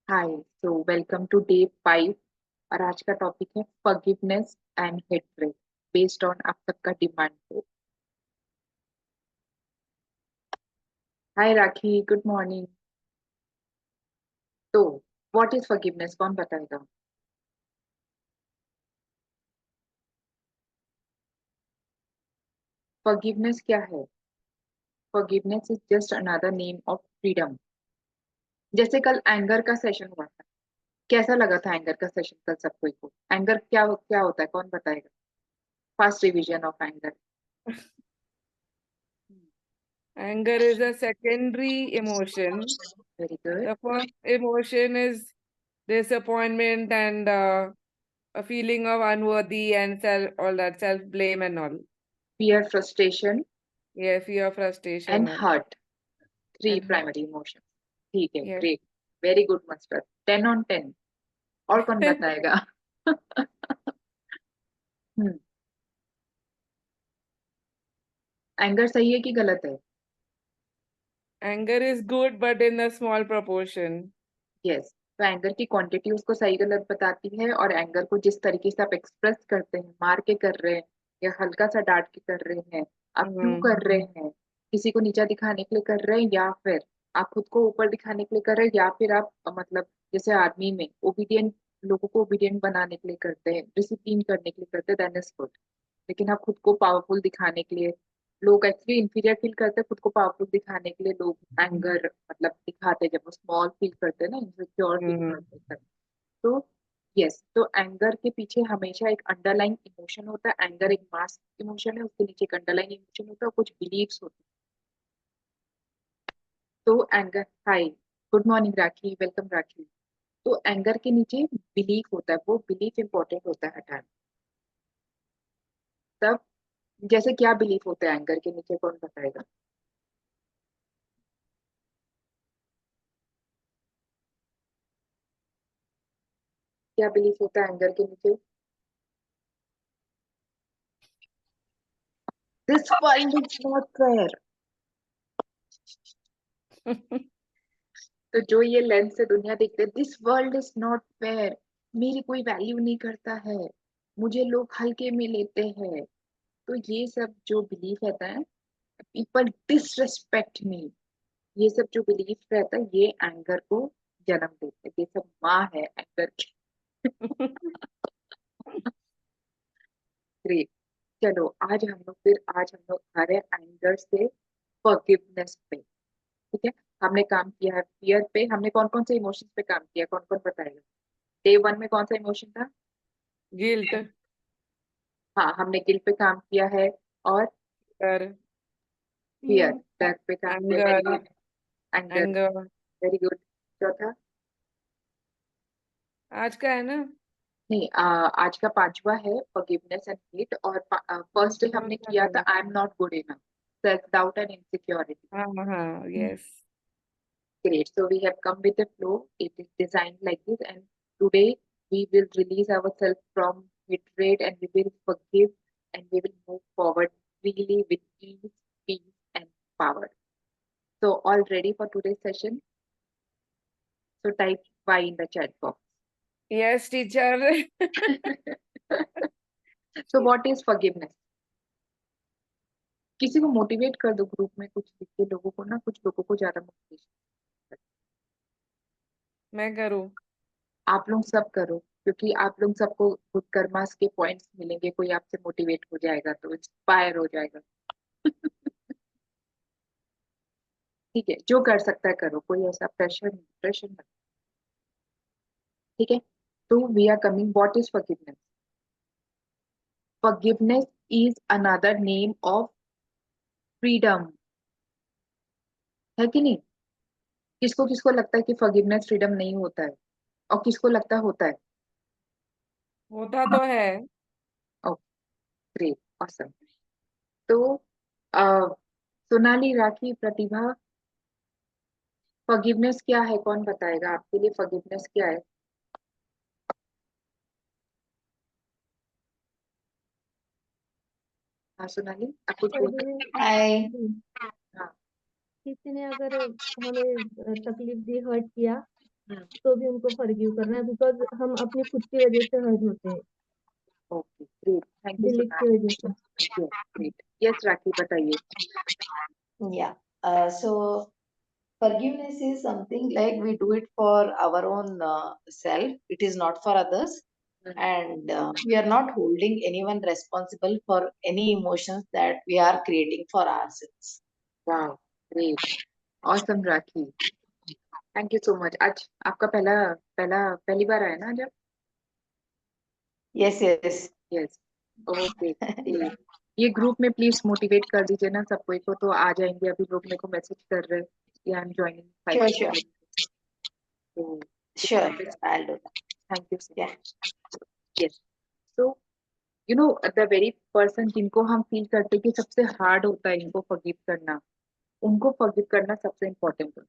Hi so welcome to day 5 और आज का टॉपिक है forgiveness and hatred based on आप सबका डिमांड पे। Hi Rakhi, good morning. तो व्हाट इज फॉरगिवनेस, कौन बताएगा? फॉरगिवनेस क्या है? Forgiveness is just another name of freedom. जैसे कल एंगर का सेशन हुआ था, कैसा लगा था एंगर का सेशन कल सबको को? एंगर क्या क्या होता है, कौन बताएगा? First revision of anger. Anger is a secondary emotion. Very good. The first emotion is disappointment and a feeling of unworthy and all that self blame and all. Fear, frustration Yeah, fear, frustration, and and hurt, three and primary emotion. ठीक है, yes. Great. Very good master, 10 on 10। और कौन बताएगा? हम्म। Anger सही है कि गलत है? Anger is good, but in a small proportion. Yes. तो एंगर की क्वांटिटी उसको सही गलत बताती है, और एंगर को जिस तरीके से आप एक्सप्रेस करते हैं, मार के कर रहे हैं या हल्का सा डांट के कर रहे हैं, आप क्यों Mm-hmm. कर रहे हैं? किसी को नीचा दिखाने के लिए कर रहे हैं, या फिर आप खुद को ऊपर दिखाने के लिए कर रहे हैं, या फिर आप मतलब जैसे आर्मी में ओबीडियंट लोगों को ओबीडियंट बनाने के लिए करते हैं, डिसिप्लिन करने के लिए करते हैं, देन इज गुड। लेकिन आप खुद को पावरफुल दिखाने के लिए, लोग एक्चुअली इंफीरियर फील करते हैं खुद को पावरफुल दिखाने के लिए, लोग एंगर मतलब दिखाते हैं जब वो स्मॉल फील करते हैं ना, इनसिक्योर फील Mm-hmm. करते हैं। तो यस, तो एंगर के पीछे हमेशा एक अंडरलाइन इमोशन होता है। एंगर एक मास्क इमोशन है, उसके नीचे एक अंडरलाइन इमोशन होता है और कुछ बिलीव्स होते हैं। तो एंगर, हाय, गुड मॉर्निंग राखी, वेलकम राखी। तो एंगर के नीचे बिलीफ होता है, वो बिलीफ इंपॉर्टेंट होता है हटाना। तब जैसे क्या बिलीफ होता है एंगर के नीचे, कौन बताएगा? क्या बिलीफ होता है एंगर के नीचे? This world is not fair. तो जो ये लेंस से दुनिया देखते हैं, this world is not fair, मेरी कोई वैल्यू नहीं करता है, मुझे लोग हल्के में लेते हैं। तो ये सब जो बिलीफ रहता है, पीपल डिसरेस्पेक्ट मी, ये सब जो बिलीफ रहता है, ये एंगर को जन्म देते हैं। ये सब माँ है एंगर की। ग्रेट। चलो आज हम लोग आ रहे हैं एंगर से फॉरगिवनेस पे। ठीक है। हमने काम किया है फियर पे, हमने कौन कौन से इमोशंस पे काम किया, कौन कौन बताएगा? डे 1 में कौन सा इमोशन था? Guilt, हाँ, हमने गिल्ट पे काम किया है। और fear, फियर, डर पे काम किया, very anger, good. Anger, anger. Very good. चौथा? आज का है ना? नहीं, आज का पांचवा है फॉरगिवनेस एंड हेट। और फर्स्ट डे हमने किया था आई am not good enough, self doubt and insecurity. हाँ हाँ, yes. Great. So we have come with a flow. It is designed like this, and today we will release ourselves from hatred, and we will forgive, and we will move forward freely with ease, peace, and power. So all ready for today's session? So type Y in the chat box. Yes, teacher. So what is forgiveness? किसी को motivate कर दो, group में कुछ लिख के लोगों को ना, कुछ लोगों को ज्यादा मोटिवेशन। मैं करूँ? आप लोग सब करो, क्योंकि आप लोग सबको खुद कर्मास के पॉइंट्स मिलेंगे, कोई आपसे मोटिवेट हो जाएगा तो इंस्पायर हो जाएगा। ठीक है, जो कर सकता है करो, कोई ऐसा प्रेशर नहीं, प्रेशर मत। ठीक है। तो we are coming, what is forgiveness? Forgiveness is another name of freedom, है कि नहीं? किसको किसको लगता है कि फॉरगिवनेस फ्रीडम नहीं होता है, और किसको लगता है होता है? होता तो है। Okay, great, awesome. तो अ, सोनाली, राखी, प्रतिभा, फॉरगिवनेस क्या है, कौन बताएगा? आपके लिए फॉरगिवनेस क्या है? हाँ सोनाली, आप कुछ बोल। हाय। हाँ। किसी ने अगर हमें तकलीफ दी, हर्ट किया, तो भी उनको फॉरगिव करना है, बिकॉज हम अपनी खुद की वजह से हर्ट होते हैं, okay great, thank you belief की वजह से। सोनाली। ग्रेट, यस राखी बताइए। Yeah. So forgiveness is something like we do it for our own self. It is not for others. And we are not holding anyone responsible for any emotions that we are creating for ourselves. Wow great, awesome rakhi, thank you so much. आज आपका पहली बार आया ना जब? Yes, yes. Yes, okay. ये group में please motivate कर दीजिए ना सब कोई को, तो आ जाएंगे। अभी लोग मेरे को मैसेज कर रहे हैं कि I am joining Sure, sure. 5। तो Sure, I'll do that. Thank you so Yeah. Much. Yes, तो you know the very person जिनको हम फील करते हैं कि सबसे हार्ड होता है इनको फॉरगिव करना, उनको फॉरगिव करना सबसे इम्पोर्टेंट होता है।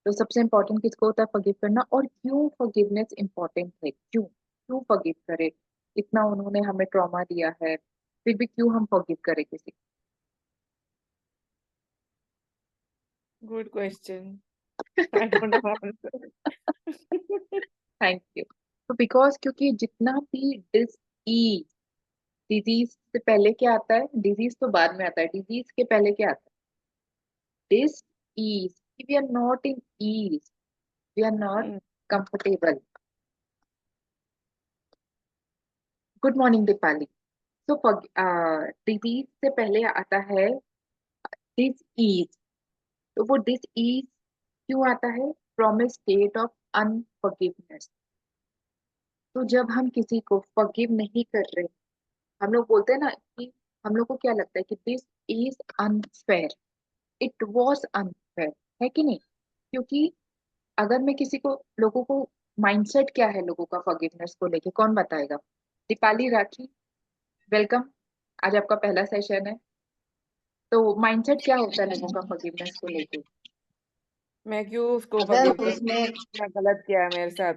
तो सबसे इम्पोर्टेंट किसको होता है फॉरगिव करना, और क्यों फॉरगिवनेस इम्पोर्टेंट है, क्यों क्यों फॉरगिव करे? इतना उन्होंने हमें ट्रॉमा दिया है, फिर भी क्यों हम फॉरगिव करें किसी Good question. I don't know answer. Thank you. तो बिकॉज क्योंकि जितना भी डिजीज, डिजीज से पहले क्या आता है? डिजीज तो बाद में आता है, डिजीज के पहले क्या आता है? Dis ease, we are not in ease, we are not comfortable. Good morning Deepali. तो डिजीज से पहले आता है डिस ईज। तो वो डिस ईज क्यों आता है? From a state of unforgiveness. तो जब हम किसी को फॉरगिव नहीं कर रहे, हम लोग बोलते हैं ना कि हम लोग को क्या लगता है कि this is unfair, it was unfair, है कि नहीं? क्योंकि अगर मैं किसी को, लोगों को माइंडसेट क्या है लोगों का फॉरगिवनेस को लेके, कौन बताएगा? दीपाली, राखी, वेलकम, आज आपका पहला सेशन है। तो माइंडसेट क्या होता है लोगों का फॉरगिवनेस को लेके? मैं क्यों उसको अगर forgive करूं? उसने क्या गलत किया है मेरे साथ?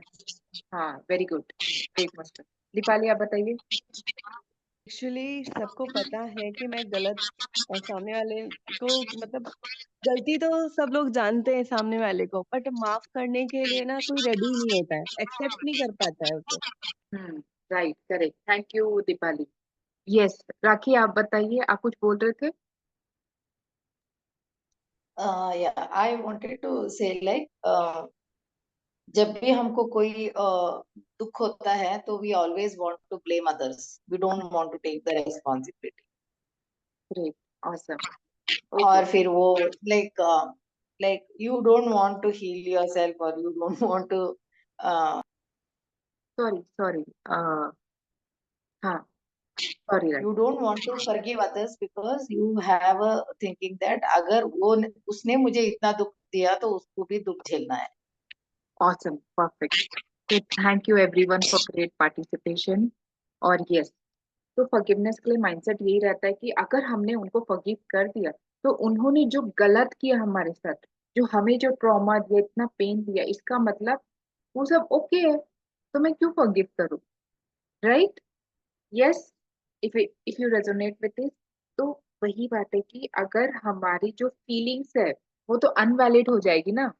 हाँ, very good, great master. Deepali आप बताइए। एक्चुअली सबको पता है कि मैं गलत सामने वाले को मतलब गलती तो सब लोग जानते हैं सामने वाले को, बट माफ करने के लिए ना कोई रेडी नहीं होता है, एक्सेप्ट नहीं कर पाता है उसे। Right, correct, thank you Deepali. Yes, Rakhi आप बताइए, आप कुछ बोल रहे थे। Yeah, I wanted to say like जब भी हमको कोई दुख होता है तो we always want to blame others. We don't want to take the responsibility. Great, awesome. और फिर वो like you don't want to heal yourself or you don't want to sorry sorry, हाँ, sorry right. you don't want to forgive others because you have a thinking that अगर वो उसने मुझे इतना दुख दिया तो उसको भी दुख झेलना है। Awesome, perfect. So thank you everyone for great participation. और yes, तो फॉरगिवनेस के लिए माइंडसेट यही रहता है कि अगर हमने उनको फॉरगिव कर दिया, तो उन्होंने जो गलत किया हमारे साथ, जो हमें जो ट्रॉमा दिया, इतना पेन दिया, इसका मतलब वो सब ओके है, तो मैं क्यों फॉरगिव करूं? Right? Yes, if you resonate with this, तो वही बात है कि अगर हमारी जो फीलिंग्स है वो तो अनवैलिड हो जाएगी ना।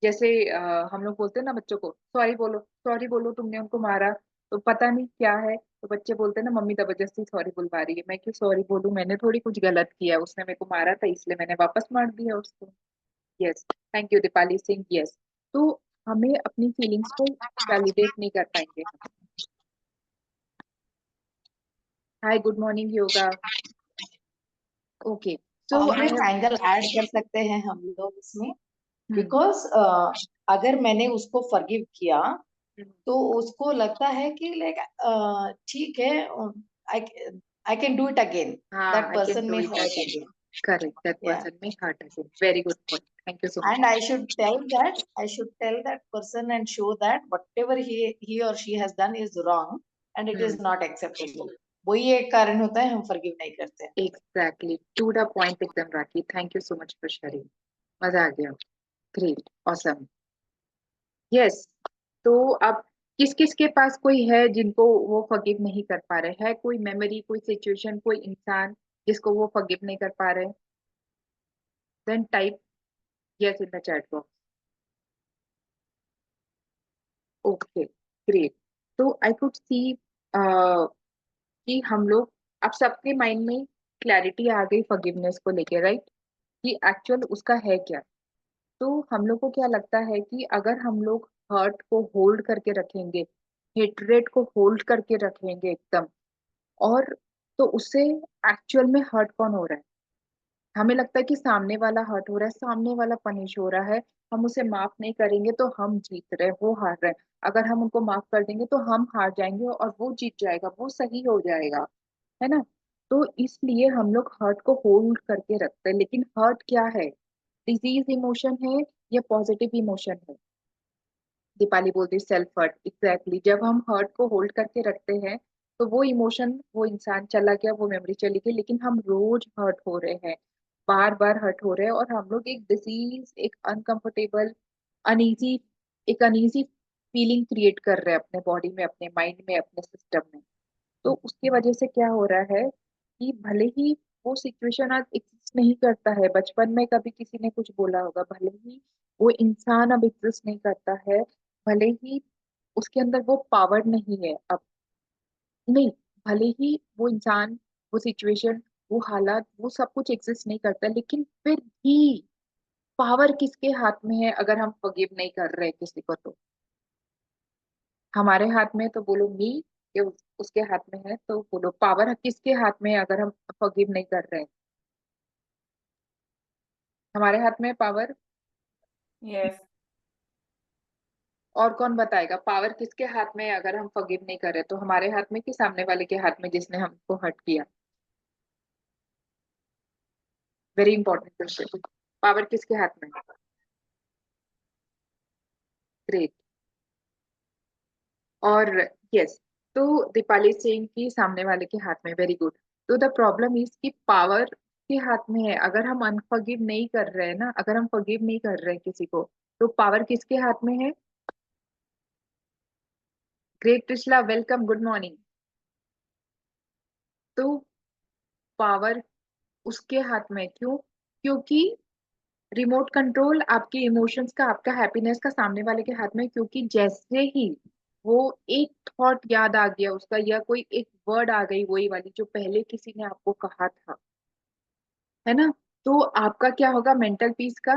जैसे हम लोग बोलते हैं ना बच्चों को, सॉरी बोलो, सॉरी बोलो, तुमने उनको मारा, तो पता नहीं क्या है, तो बच्चे बोलते हैं ना मम्मी जबरदस्ती सॉरी बुलवा रही है। मैं क्यों सॉरी बोलूं? मैंने थोड़ी कुछ गलत किया, उसने मेरे को मारा था इसलिए मैंने वापस मार दिया उसको। Yes, thank you Deepali Singh. Yes, तो हमें अपनी फीलिंग्स को वैलिडेट नहीं कर पाएंगे। हाय, गुड मॉर्निंग योगा। ओके, सो और आई एक हैव, एंगल ऐड कर सकते हैं हम लोग इसमें बिकॉज अगर मैंने उसको फॉरगिव किया तो उसको लगता है कि लाइक ठीक है I can do it again हाँ, that I can person do में it hurt again. Again correct, that या पर्सन में hurt again. Very good point, thank you so much. and I should tell that person and show that whatever he or she has done is wrong and it is not acceptable. वही एक कारण होता है हम forgive नहीं करते। Exactly, to the point एकदम Rakhi, thank you so much for sharing, मजा आ गया। Great, awesome. यस, तो अब किस किस के पास कोई है जिनको वो फॉरगिव नहीं कर पा रहे हैं? कोई मेमोरी, कोई सिचुएशन, कोई इंसान जिसको वो फॉरगिव नहीं कर पा रहे? Then type yes in the chat box. Okay, great. तो आई कुड सी कि हम लोग, अब सबके माइंड में क्लैरिटी आ गई फॉरगिवनेस को लेके, राइट, कि एक्चुअल उसका है क्या। तो हम लोग को क्या लगता है कि अगर हम लोग हर्ट को होल्ड करके रखेंगे, हेट्रेट को होल्ड करके रखेंगे एकदम, और तो उससे एक्चुअल में हर्ट कौन हो रहा है? हमें लगता है कि सामने वाला हर्ट हो रहा है, सामने वाला पनिश हो रहा है, हम उसे माफ नहीं करेंगे तो हम जीत रहे हैं, वो हार रहे हैं। अगर हम उनको माफ कर देंगे तो हम हार जाएंगे और वो जीत जाएगा, वो सही हो जाएगा, है ना। तो इसलिए हम लोग हर्ट को होल्ड करके रखते हैं। लेकिन हर्ट क्या है? डिजीज इमोशन है या पॉजिटिव इमोशन है? दीपाली बोलती सेल्फ हर्ट, एग्जैक्टली। जब हम हर्ट को होल्ड करके रखते हैं तो वो इमोशन, वो इंसान चला गया, वो मेमोरी चली गई, लेकिन हम रोज हर्ट हो रहे हैं, बार बार हर्ट हो रहे हैं, और हम लोग एक डिजीज, एक अनकंफर्टेबल, अनईजी, एक अनईजी फीलिंग क्रिएट कर रहे हैं अपने बॉडी में, अपने माइंड में, अपने सिस्टम में। तो उसकी वजह से क्या हो रहा है कि भले ही वो सिचुएशन आज एग्जिस्ट नहीं करता है, बचपन में कभी किसी ने कुछ बोला होगा, भले ही वो इंसान अब एग्जिस्ट नहीं करता है, भले ही उसके अंदर वो पावर नहीं है अब, नहीं, भले ही वो इंसान, वो सिचुएशन, वो हालात, वो सब कुछ एग्जिस्ट नहीं करता, लेकिन फिर भी पावर किसके हाथ में है अगर हम फॉरगिव नहीं कर रहे किसी को? तो हमारे हाथ में, तो बोलो मी, या उसके हाथ में है, तो बोलो पावर किसके हाथ में है अगर हम फॉरगिव नहीं कर रहे हैं? हमारे हाथ में पावर। Yes. और कौन बताएगा पावर किसके हाथ में है अगर हम फॉरगिव नहीं कर रहे? तो हमारे हाथ में कि सामने वाले के हाथ में जिसने हमको हर्ट किया? Very important question. पावर किसके हाथ में है? ग्रेट। और यस, तो दीपाली सिंह की सामने वाले के हाथ में, वेरी गुड। तो द प्रॉब्लम इज कि पावर के हाथ में है अगर हम अनफॉरगिव नहीं कर रहे हैं ना, अगर हम फॉरगिव नहीं कर रहे हैं किसी को, तो पावर किसके हाथ में है? Great Trishala, welcome, good morning. तो पावर उसके हाथ में, क्यों? क्योंकि रिमोट कंट्रोल आपके इमोशंस का, आपका हैप्पीनेस का सामने वाले के हाथ में है। क्योंकि जैसे ही वो एक थॉट याद आ गया उसका, या कोई एक वर्ड आ गई वही वाली जो पहले किसी ने आपको कहा था, है ना, तो आपका क्या होगा? मेंटल पीस का,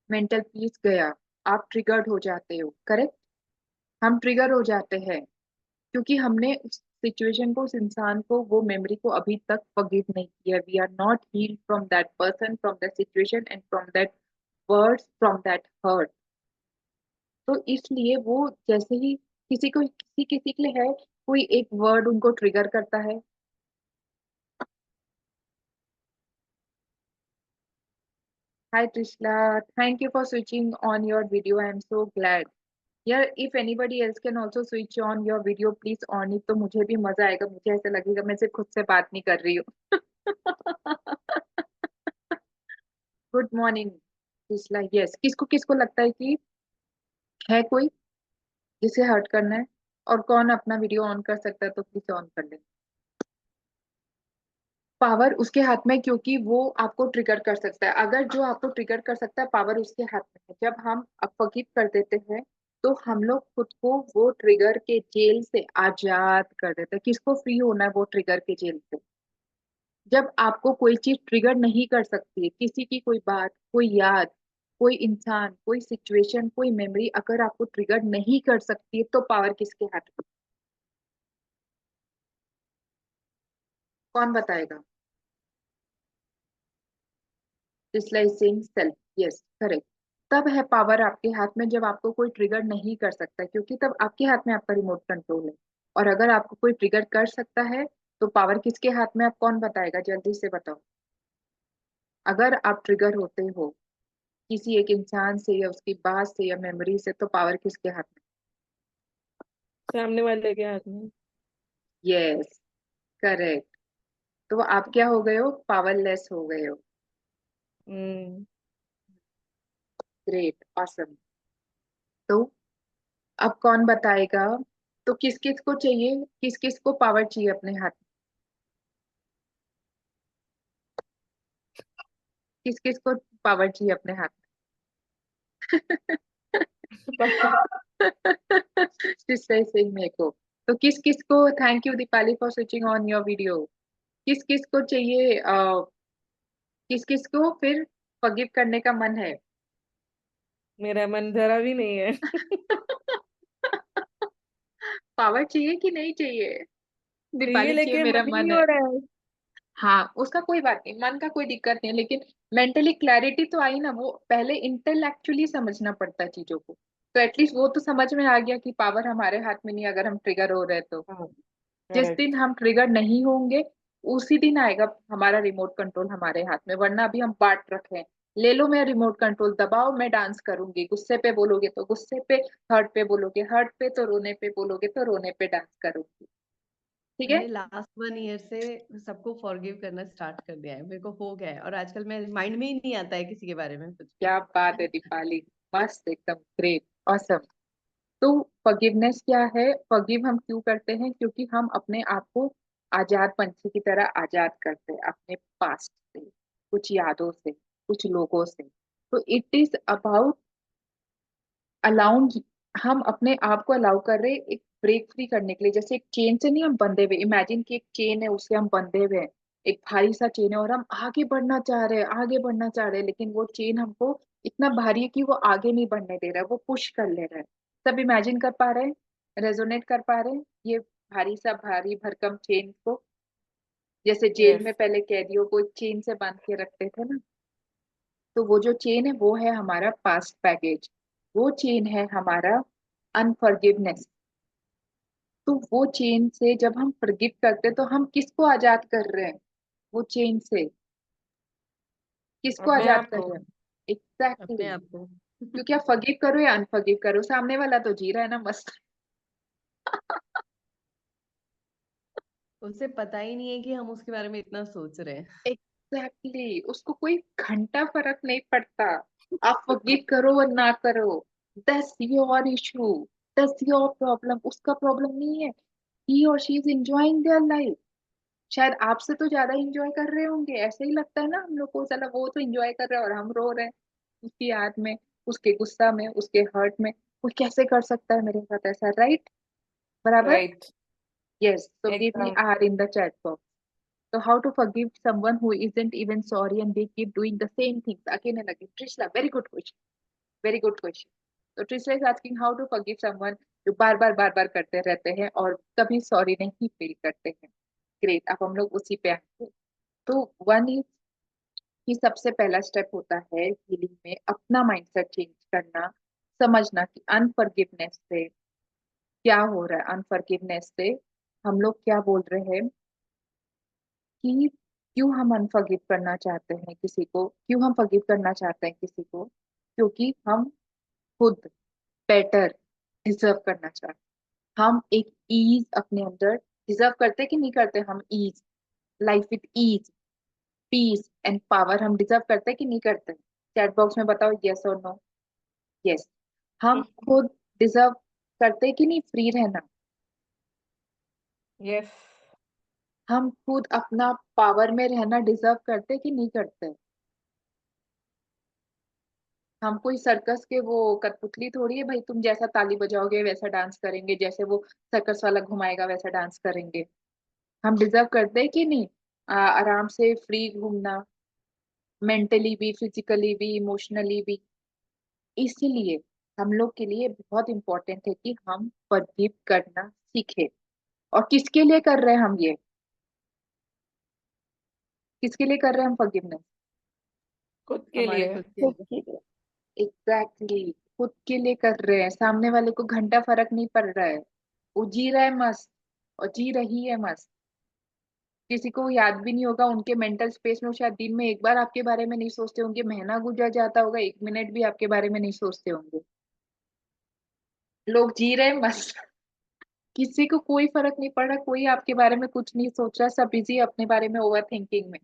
मेंटल पीस गया, आप ट्रिगर्ड हो जाते हो, करेक्ट। हम ट्रिगर हो जाते हैं क्योंकि हमने उस सिचुएशन को, उस इंसान को, वो मेमोरी को अभी तक फॉरगिव नहीं किया। We are not healed from that person, from that situation and from that words, from that hurt. तो इसलिए वो जैसे ही किसी को, किसी किसी के लिए है, कोई एक वर्ड उनको ट्रिगर करता है। Hi Trishla, thank you for switching on your video. I am so glad. Yeah, if anybody else can also switch on your video, please on it, तो मुझे भी मजा आएगा, मुझे ऐसा लगेगा मैं सिर्फ खुद से बात नहीं कर रही हूँ। Good morning ट्रिशला। यस, किसको किसको लगता है कि है कोई जिसे हर्ट करना है? और कौन अपना वीडियो ऑन कर सकता है तो प्लीज ऑन कर ले। पावर उसके हाथ में, क्योंकि वो आपको ट्रिगर कर सकता है। अगर जो आपको ट्रिगर कर सकता है, पावर उसके हाथ में है। जब हम फॉरगिव कर देते हैं तो हम लोग खुद को वो ट्रिगर के जेल से आजाद कर देते हैं। किसको फ्री होना है वो ट्रिगर के जेल से? जब आपको कोई चीज ट्रिगर नहीं कर सकती है, किसी की कोई बात, कोई याद, कोई इंसान, कोई सिचुएशन, कोई मेमोरी अगर आपको ट्रिगर नहीं कर सकती है, तो पावर किसके हाथ में? कौन बताएगा? डिस्लाइसिंग सेल्फ, यस, करेक्ट। तब है पावर आपके हाथ में जब आपको कोई ट्रिगर नहीं कर सकता, क्योंकि तब आपके हाथ में आपका रिमोट कंट्रोल है। और अगर आपको कोई ट्रिगर कर सकता है तो पावर किसके हाथ में? आप कौन बताएगा? जल्दी से बताओ। अगर आप ट्रिगर होते हो किसी एक इंसान से, या उसकी बात से, या मेमोरी से, तो पावर किसके हाथ में? सामने वाले के हाथ में। Yes, correct. तो आप क्या हो गए हो? पावरलेस हो गए हो। हम्म। Great, awesome. तो अब कौन बताएगा? तो किस किस को चाहिए, किस किस को पावर चाहिए अपने हाथ में? किस किस को पावर चाहिए अपने हाथ में? Just say saying मेरे को। तो किस किस को thank you Deepali for switching on your video. किस किस को चाहिए किस किस को फिर फॉरगिव करने का मन है। मेरा मन जरा भी नहीं है। पावर चाहिए कि नहीं चाहिए। चाहिए दीपाली चाहिए लेकिन मेरा मन ही मन नहीं है। हो रहा है। हाँ उसका कोई बात नहीं, मन का कोई दिक्कत नहीं है, लेकिन मेंटली क्लैरिटी तो आई ना। वो पहले इंटेलेक्चुअली समझना पड़ता है चीजों को। तो एटलीस्ट वो तो समझ में आ गया कि पावर हमारे हाथ में नहीं है अगर हम ट्रिगर हो रहे तो। हाँ जिस करेक्ट। दिन हम ट्रिगर नहीं होंगे उसी दिन आएगा हमारा रिमोट कंट्रोल हमारे हाथ में। वरना अभी हम बांट रखे हैं। ले लो मैं रिमोट कंट्रोल, दबाओ मैं डांस करूंगी, गुस्से पे बोलोगे तो गुस्से पे, हर्ट पे बोलोगे हर्ट पे, तो रोने पे बोलोगे तो रोने पे डांस करूंगी। ठीक है। मैंने लास्ट 1 ईयर से सबको फॉरगिव करना स्टार्ट कर दिया है, मेरे को हो गया है, और आजकल मैं माइंड में ही नहीं आता है किसी के बारे में कुछ भी। क्या बात है दीपाली, मस्त एकदम ग्रेट ऑसम। तो फॉरगिवनेस क्या है, फॉरगिव हम क्यों करते हैं, क्योंकि हम अपने आप को आजाद पंछी की तरह आजाद करते हैं अपने पास्ट से, कुछ यादों से, कुछ लोगों से। तो इट इज अबाउट अलाउंग, हम अपने आप को अलाउ कर रहे हैं एक ब्रेक फ्री करने के लिए। जैसे एक चेन से नहीं हम बंधे हुए, इमेजिन कि एक चेन है उससे हम बंधे हुए हैं, एक भारी सा चेन है और हम आगे बढ़ना चाह रहे हैं, आगे बढ़ना चाह रहे हैं, लेकिन वो चेन हमको इतना भारी है कि वो आगे नहीं बढ़ने दे रहा है, वो पुश कर ले रहा है। सब इमेजिन कर पा रहे हैं, रेजोनेट कर पा रहे हैं ये भारी सा भारी भरकम चेन को। जैसे जेल यस। में पहले कैदियों को एक चेन से बांध के रखते थे ना, तो वो जो चेन है वो है हमारा पास्ट बैगेज, वो चेन है हमारा अनफॉरगिवनेस। तो वो चेन से जब हम फॉरगिव करते तो हम किसको आजाद कर रहे हैं, वो चेन से किसको अपने आजाद आप कर को। रहे हैं। एग्जैक्टली अपने आप exactly. को। क्योंकि आप फॉरगिव करो या अनफॉरगिव करो, सामने वाला तो जी रहा है ना मस्त। उसे पता ही नहीं है कि हम उसके बारे में इतना सोच रहे हैं। Exactly exactly. उसको कोई घंटा फर्क नहीं पड़ता आप फॉरगिव करो और ना करो। That's your issue, that's your problem, उसका प्रॉब्लम नहीं है। ही और she is enjoying their life. शायद आपसे तो ज्यादा एंजॉय कर रहे होंगे, ऐसे ही लगता है ना हम लोग को, चला वो तो एंजॉय कर रहा है और हम रो रहे हैं उसकी याद में, उसके गुस्सा में, उसके हर्ट में। वो कैसे कर सकता है मेरे साथ ऐसा, राइट? बराबर। Right. Yes, so give me एकदम। R in the chat box. So how to forgive someone who isn't even sorry and they keep doing the same things again and again? Trishla, very good question. Very good question. So Trishla is asking how to forgive someone जो बार बार करते रहते हैं और कभी sorry नहीं feel करते हैं। Great, अब हम लोग उसी पे आएंगे। तो वन इज कि सबसे पहला स्टेप होता है हीलिंग में अपना माइंडसेट चेंज करना, समझना कि अनफॉरगिवनेस से क्या हो रहा है। अनफॉरगिवनेस से हम लोग क्या बोल रहे हैं कि क्यों हम अनफॉरगिव करना चाहते हैं किसी को, क्यों हम फॉरगिव करना चाहते हैं किसी को, क्योंकि हम खुद बेटर डिजर्व करना चाहते हैं। हम एक ईज अपने अंदर डिजर्व करते कि नहीं करते, हम ease, life with ease, peace and power हम डिजर्व करते कि नहीं करते। चैट बॉक्स में बताओ यस और नो। यस, हम खुद डिजर्व करते कि नहीं फ्री रहना। यस। हम खुद अपना पावर में रहना डिजर्व करते कि नहीं करते। हम कोई सर्कस के वो कठपुतली थोड़ी है भाई, तुम जैसा ताली बजाओगे वैसा डांस करेंगे, जैसे वो सर्कस वाला घुमाएगा वैसा डांस करेंगे। हम डिजर्व करते हैं कि नहीं आराम से फ्री घूमना, मेंटली भी, फिजिकली भी, इमोशनली भी। इसीलिए हम लोग के लिए बहुत इंपॉर्टेंट है कि हम फॉरगिव करना सीखे। और किसके लिए कर रहे हैं हम ये, किसके लिए कर रहे हैं हम फॉरगिवनेस? खुद के हमारे लिए। खुद के लिए। Exactly exactly. खुद के लिए कर रहे हैं, सामने वाले को घंटा फर्क नहीं पड़ रहा है, वो जी रहा है मस्त और जी रही है मस्त। किसी को याद भी नहीं होगा उनके मेंटल स्पेस में, वो शायद दिन में एक बार आपके बारे में नहीं सोचते होंगे, महीना गुजर जाता होगा, 1 मिनट भी आपके बारे में नहीं सोचते होंगे। लोग जी रहे हैं मस्त। किसी को कोई फर्क नहीं पड़ रहा, कोई आपके बारे में कुछ नहीं सोच रहा, सब बिजी अपने बारे में ओवर थिंकिंग में।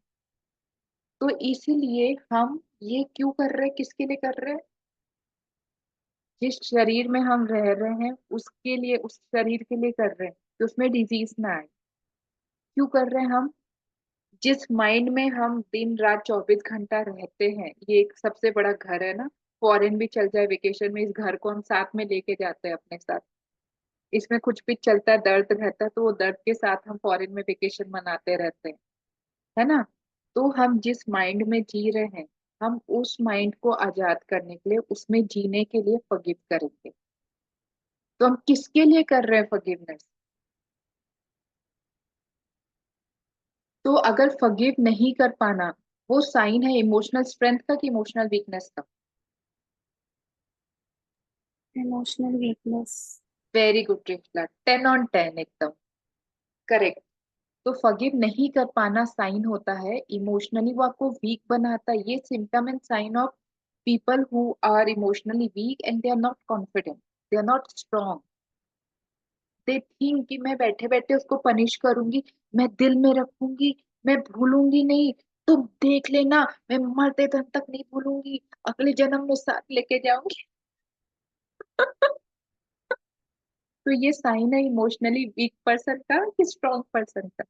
तो इसीलिए हम ये क्यों कर रहे हैं, किसके लिए कर रहे हैं? जिस शरीर में हम रह रहे हैं उसके लिए, उस शरीर के लिए कर रहे हैं कि उसमें डिजीज ना आए। क्यों कर रहे हैं हम? जिस माइंड में हम दिन रात 24 घंटा रहते हैं, ये एक सबसे बड़ा घर है ना, फॉरेन भी चल जाए वेकेशन में, इस घर को हम साथ में लेके जाते हैं अपने साथ। इसमें कुछ भी चलता है, दर्द रहता है, तो वो दर्द के साथ हम फॉरेन में वेकेशन मनाते रहते हैं, है ना। तो हम जिस माइंड में जी रहे हैं, हम उस माइंड को आजाद करने के लिए, उसमें जीने के लिए फॉरगिव करेंगे। तो हम किसके लिए कर रहे हैं फॉरगिवनेस? तो अगर फॉरगिव नहीं कर पाना, वो साइन है इमोशनल स्ट्रेंथ का कि इमोशनल वीकनेस का? Emotional weakness. Very good Trifla, 10 on 10 एकदम करेक्ट। तो फॉरगिव नहीं कर पाना साइन होता है इमोशनली, वो आपको वीक बनाता है। ये symptom and sign of people who are emotionally weak and they are not confident, they are not strong. They think कि मैं बैठे बैठे उसको पनिश करूंगी, मैं दिल में रखूंगी, मैं भूलूंगी नहीं, तुम देख लेना, मैं मरते दम तक नहीं भूलूंगी, अगले जन्म में साथ लेके जाऊंगी। तो ये साइन है इमोशनली वीक पर्सन का कि स्ट्रॉन्ग पर्सन का?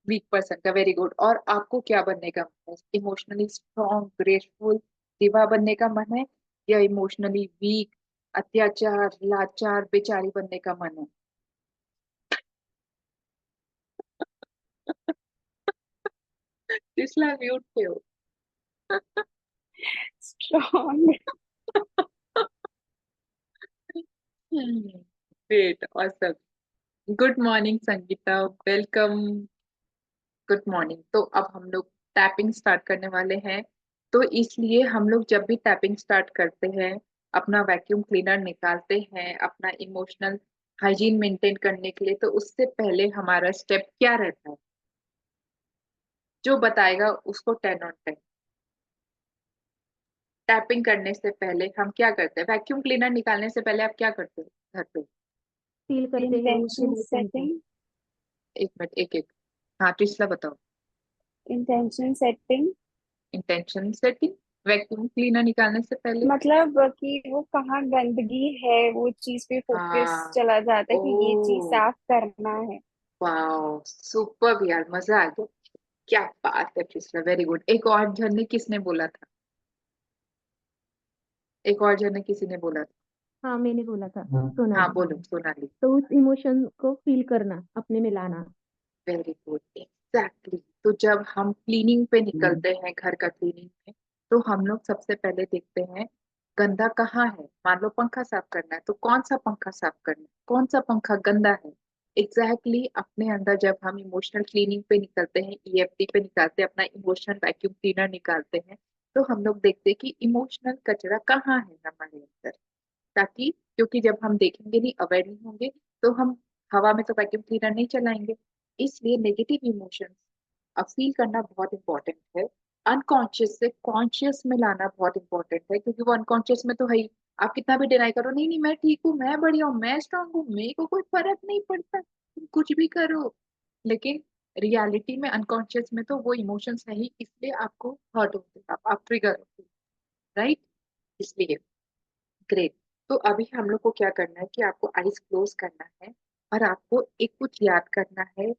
वीक पर्सन का, वेरी गुड। और आपको क्या बनने का मन है? इमोशनली स्ट्रॉन्ग ग्रेसफुल दिवा बनने का मन है, या इमोशनली वीक अत्याचार लाचार बेचारी बनने का मन है? इसलिए म्यूट पे हो। Strong. Great, awesome. Good morning Sangeeta, welcome. Good morning. तो अब हम लोग टैपिंग स्टार्ट करने वाले हैं। तो इसलिए हम लोग जब भी टैपिंग स्टार्ट करते हैं, अपना वैक्यूम क्लीनर निकालते हैं अपना इमोशनल हाइजीन मेंटेन करने के लिए, तो उससे पहले हमारा स्टेप क्या रहता है? जो बताएगा उसको 10 on 10। टैपिंग करने से पहले हम क्या करते हैं? वैक्यूम क्लीनर निकालने से पहले आप क्या करते हो घर पे? फील करते हैं उसके इंटेंशन लिए 10 पे। सेटिंग। एक मिनट, एक एक। हाँ त्रिशला बताओ। Intention setting intention setting vacuum cleaner निकालने से पहले। मतलब कि वो कहाँ गंदगी है, वो चीज पे फोकस हाँ। चला जाता है कि ये चीज ओ साफ करना है। वाओ, सुपर यार, मजा आ गया। क्या बात है त्रिशला, वेरी गुड। एक और जन ने किसने बोला था? एक और जन ने किसी ने बोला था? हाँ मैंने बोला था, हाँ सोनाली। बोलो सोनाली। तो उस इमोशन को फील करना, अपने में लाना। Very good, exactly. तो जब हम क्लीनिंग पे निकलते हैं, घर का क्लीनिंग में, तो हम लोग सबसे पहले देखते हैं गंदा कहाँ है। मान लो पंखा साफ करना है, तो कौन सा पंखा साफ करना है, कौन सा पंखा गंदा है। एग्जैक्टली अपने अंदर जब हम इमोशनल क्लीनिंग पे निकलते हैं, ईएफटी पे निकालते हैं, अपना इमोशनल वैक्यूम क्लीनर निकालते हैं, तो हम लोग देखते हैं कि इमोशनल कचरा कहाँ है हमारे अंदर। ताकि, क्योंकि जब हम देखेंगे नहीं, अवेयर नहीं होंगे, तो हम हवा में तो वैक्यूम क्लीनर नहीं चलाएंगे। इसलिए नेगेटिव इमोशंस अब फील करना बहुत इंपॉर्टेंट है। अनकॉन्शियस से कॉन्शियस में लाना बहुत इंपॉर्टेंट है, क्योंकि वो अनकॉन्शियस में तो है ही। आप कितना भी डिनाई करो, नहीं नहीं मैं ठीक हूँ, मैं बढ़िया हूँ, मैं स्ट्रांग हूँ, मेरे को कोई फर्क नहीं पड़ता, तुम कुछ भी करो। लेकिन रियलिटी में अनकॉन्शियस में तो वो इमोशंस है ही, इसलिए आपको हर्ट होते हैं, आप ट्रिगर होते हैं, राइट। इसलिए ग्रेट। तो अभी हम लोग को क्या करना है कि आपको आईज क्लोज करना है, और आपको एक कुछ याद करना है।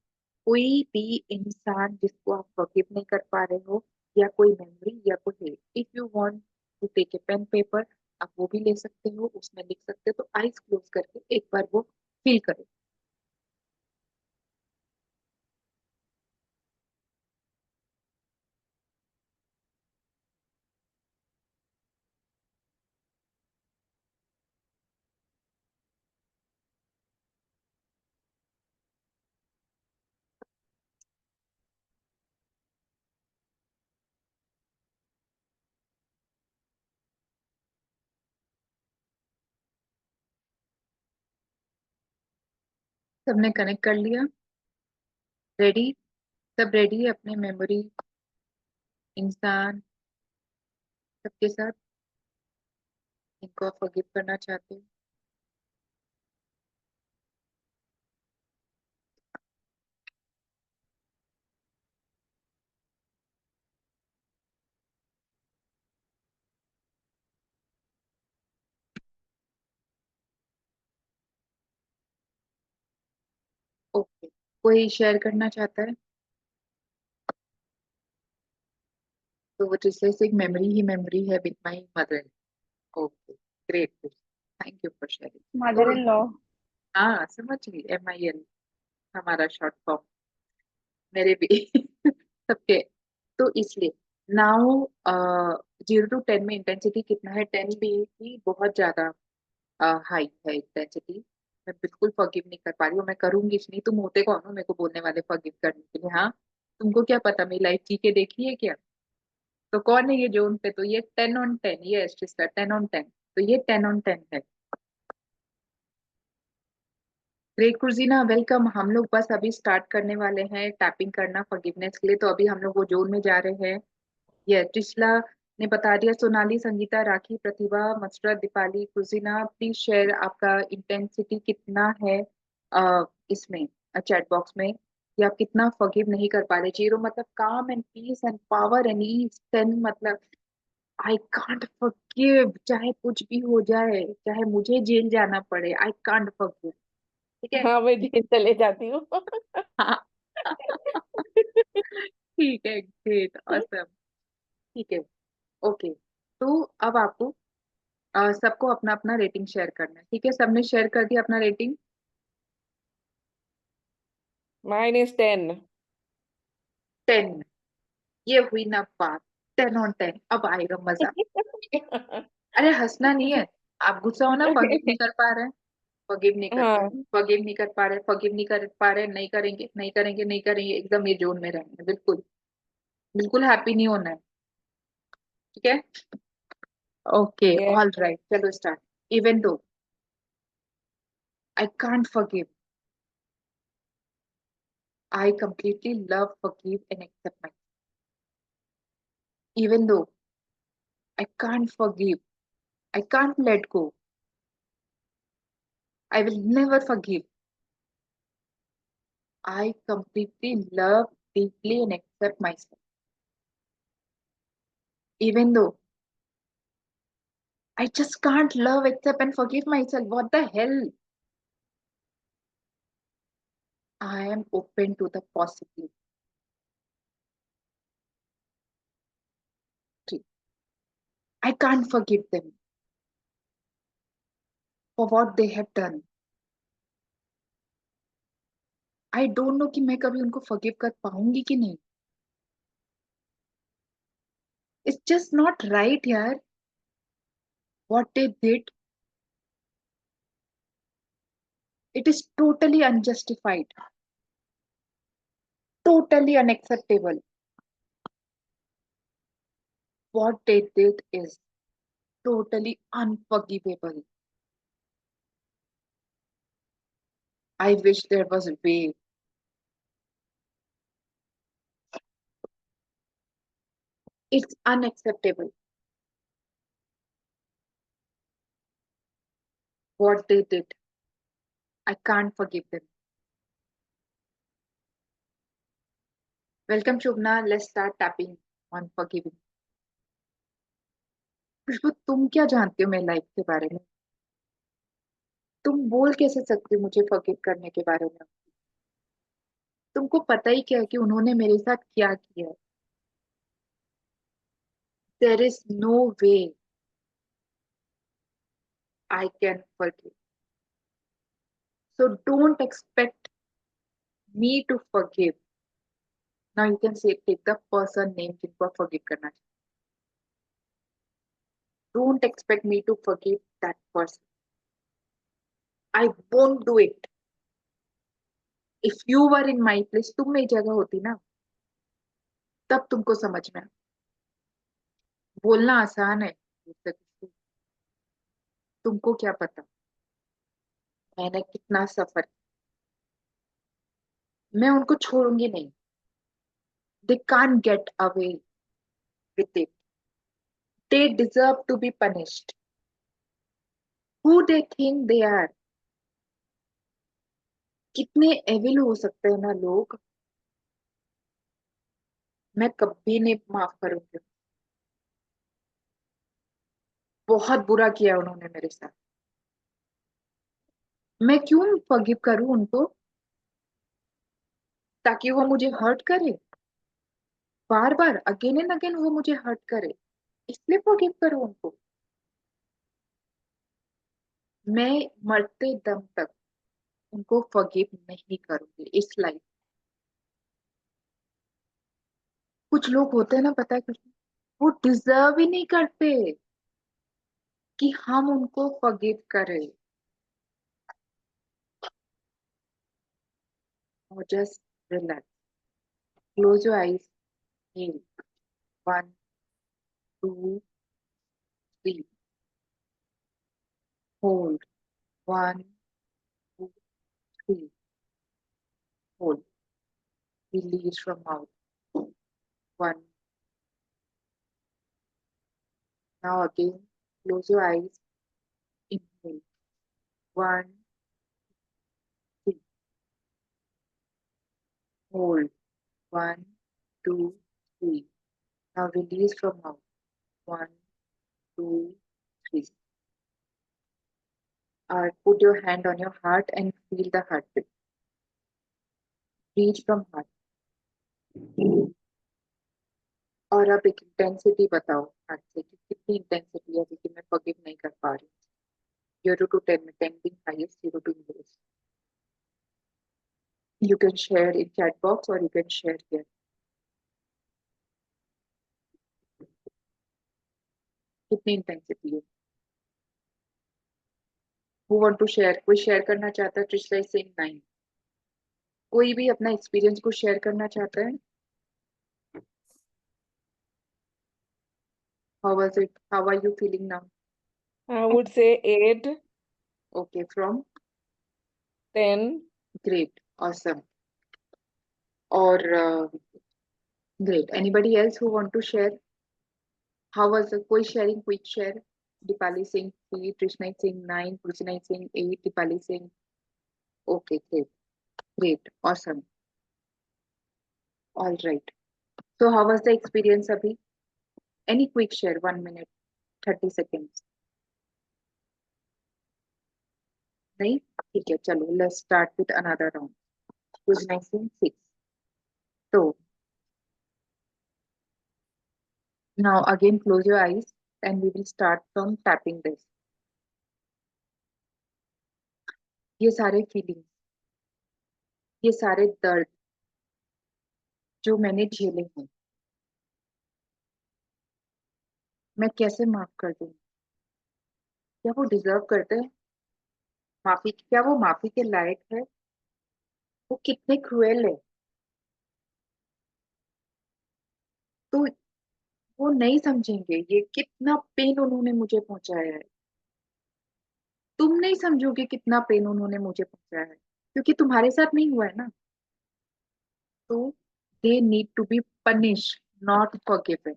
कोई भी इंसान जिसको आप फॉरगिव नहीं कर पा रहे हो, या कोई मेमोरी या कोई, if you want to take a pen paper, आप वो भी ले सकते हो, उसमें लिख सकते हो। तो आईज क्लोज करके एक बार वो फील करो। सबने कनेक्ट कर लिया? रेडी? सब रेडी है अपने मेमोरी, इंसान, सबके साथ इनको आप फॉरगिव करना चाहते हो? ओके, कोई शेयर करना चाहता है? तो वो जिससे एक मेमोरी है with my mother. Okay, great, thank you for sharing. Mother in law. हाँ, समझ गई, MIL हमारा शॉर्ट फॉर्म, मेरे भी सबके। तो इसलिए नाउ 0 to 10 में इंटेंसिटी कितना है? 10 भी बहुत ज्यादा हाई है इंटेंसिटी। मैं बिल्कुल फॉरगिव नहीं कर पा रही हूँ, मैं करूंगी नहीं। तुम होते कौन हो मेरे को बोलने वाले फॉरगिव करने के लिए? हाँ, तुमको क्या पता मेरी लाइफ जी के देखी है क्या? तो कौन है ये जोन पे? तो ये 10 on 10, ये एस्ट्रिस का 10 on 10, तो ये 10 on 10 है। Great Kurjina, welcome. हम लोग बस अभी स्टार्ट करने वाले हैं टैपिंग करना फॉरगिवनेस के लिए, तो अभी हम लोग वो जोन में जा रहे हैं। ये ट्रिशला ने बता दिया। सोनाली, संगीता, राखी, प्रतिभा, मसरत, दीपाली, कुर्जीना, प्लीज शेयर आपका इंटेंसिटी कितना है इसमें चैट बॉक्स में, कि आप कितना फॉरगिव नहीं कर पा रहे। 0 मतलब calm and peace and power and ease. 10 मतलब आई कांट फॉरगिव, चाहे कुछ भी हो जाए, चाहे मुझे जेल जाना पड़े, आई कांट फॉरगिव। ठीक है। हाँ, मैं जेल चले जाती हूँ। हाँ। ठीक है, ग्रेट, ऑसम। ठीक है, ओके। तो अब आपको सबको अपना अपना रेटिंग शेयर करना है। ठीक है, सबने शेयर कर दिया अपना रेटिंग? Mine is 10. 10। ये हुई ना बात, 10 on 10। अब आएगा मजा। अरे हंसना नहीं है, आप गुस्सा हो ना, फॉरगिव नहीं कर पा रहे हैं, फॉरगिव नहीं कर पा हाँ, रहे, फॉरगिव नहीं कर पा रहे, फॉरगिव नहीं कर पा रहे, नहीं करेंगे, नहीं करेंगे, नहीं करेंगे, एकदम ये जोन में रहेंगे। बिल्कुल बिल्कुल हैप्पी नहीं होना है। ठीक है, ओके, yes. ऑल राइट, चलो start. Even though I can't forgive, I completely love, forgive, and accept myself. Even though I can't forgive, I can't let go, I will never forgive. I completely love deeply and accept myself. Even though I just can't love, accept, and forgive myself. What the hell? I am open to the possibility. I can't forgive them for what they have done. I don't know कि मैं कभी उनको forgive कर पाऊंगी कि नहीं. It's just not right, यार. What they did, it is totally unjustified, totally unacceptable. What they did is totally unforgivable. I wish there was a way. It's unacceptable. What they did, I can't forgive them. Welcome, Shubna. Let's start tapping on forgiving. खुशबू, तुम क्या जानते हो मेरी life के बारे में? तुम बोल कैसे सकते हो मुझे फॉरगिव करने के बारे में? तुमको पता ही क्या है कि उन्होंने मेरे साथ क्या किया है? There is no way I can forgive. So don't expect me to forgive. Now you can say take the person name जिनको आप forgive करना चाहते हो. Don't expect me to forgive that person. I won't do it. If you were in my place, तुम मेरी जगह होती ना, तब तुमको समझ में बोलना आसान है, तुमको क्या पता मैंने कितना सफर। मैं उनको छोड़ूंगी नहीं। They can't get away with it. They deserve to be punished. Who they think they are? कितने एविल हो सकते हैं ना लोग। मैं कभी नहीं माफ करूंगी। बहुत बुरा किया उन्होंने मेरे साथ। मैं क्यों फॉरगिव करूं उनको ताकि वो मुझे हर्ट करे? बार बार अगेन एंड अगेन वो मुझे हर्ट करे, इसलिए फॉरगिव करो उनको। मैं मरते दम तक उनको फॉरगिव नहीं करूंगी इस लाइफ। कुछ लोग होते हैं ना, पता है कुछ, वो डिजर्व ही नहीं करते कि हम उनको फॉरगिव करें। और just relax, close your eyes, heal. 1, 2, 3. Hold. 1, 2, 3. Hold. Release from mouth. 1. Now again, close your eyes. Inhale. 1, 3. Hold. 1, 2, 3. Now release from mouth. 1, 2, 3. Put your hand on your heart and feel the heartbeat. Breathe from heart. और अब एक intensity बताओ heart से कि कितनी intensity है कि मैं फॉरगिव नहीं कर पा रही। 0 to 10 में 10 being highest, 0 being lowest. You can share in chat box or you can share here. कितनी इंटेंसिटी है? Who want to share? कोई शेयर करना चाहता है? Trishla is saying 9. कोई भी अपना एक्सपीरियंस को शेयर करना चाहता है? How was it? How are you feeling now? I would say 8, Okay, from 10. great, awesome. Or great. Anybody else who want to share? How was the koi sharing? Quick share. Dipali saying 3, Trishna is saying 9, Krishna is saying 8, Dipali saying okay, great, awesome. All right. So how was the experience, Abhi? Any quick share? 1 minute, 30 seconds. नहीं ठीक है, चलो let's start with another round. Krishna is saying 6. So now again close your eyes and we will start from tapping this. ये सारे feelings, ये सारे दर्द जो मैंने झेले हैं, मैं कैसे माफ कर दूं? क्या वो डिजर्व करते हैं माफी? क्या वो माफी के लायक है? वो कितने क्रूएल है? तो वो नहीं समझेंगे ये कितना पेन उन्होंने मुझे पहुंचाया है। तुम नहीं समझोगे कितना पेन उन्होंने मुझे पहुंचाया है, क्योंकि तुम्हारे साथ नहीं हुआ है ना। तो they need to be punish, not forgiven.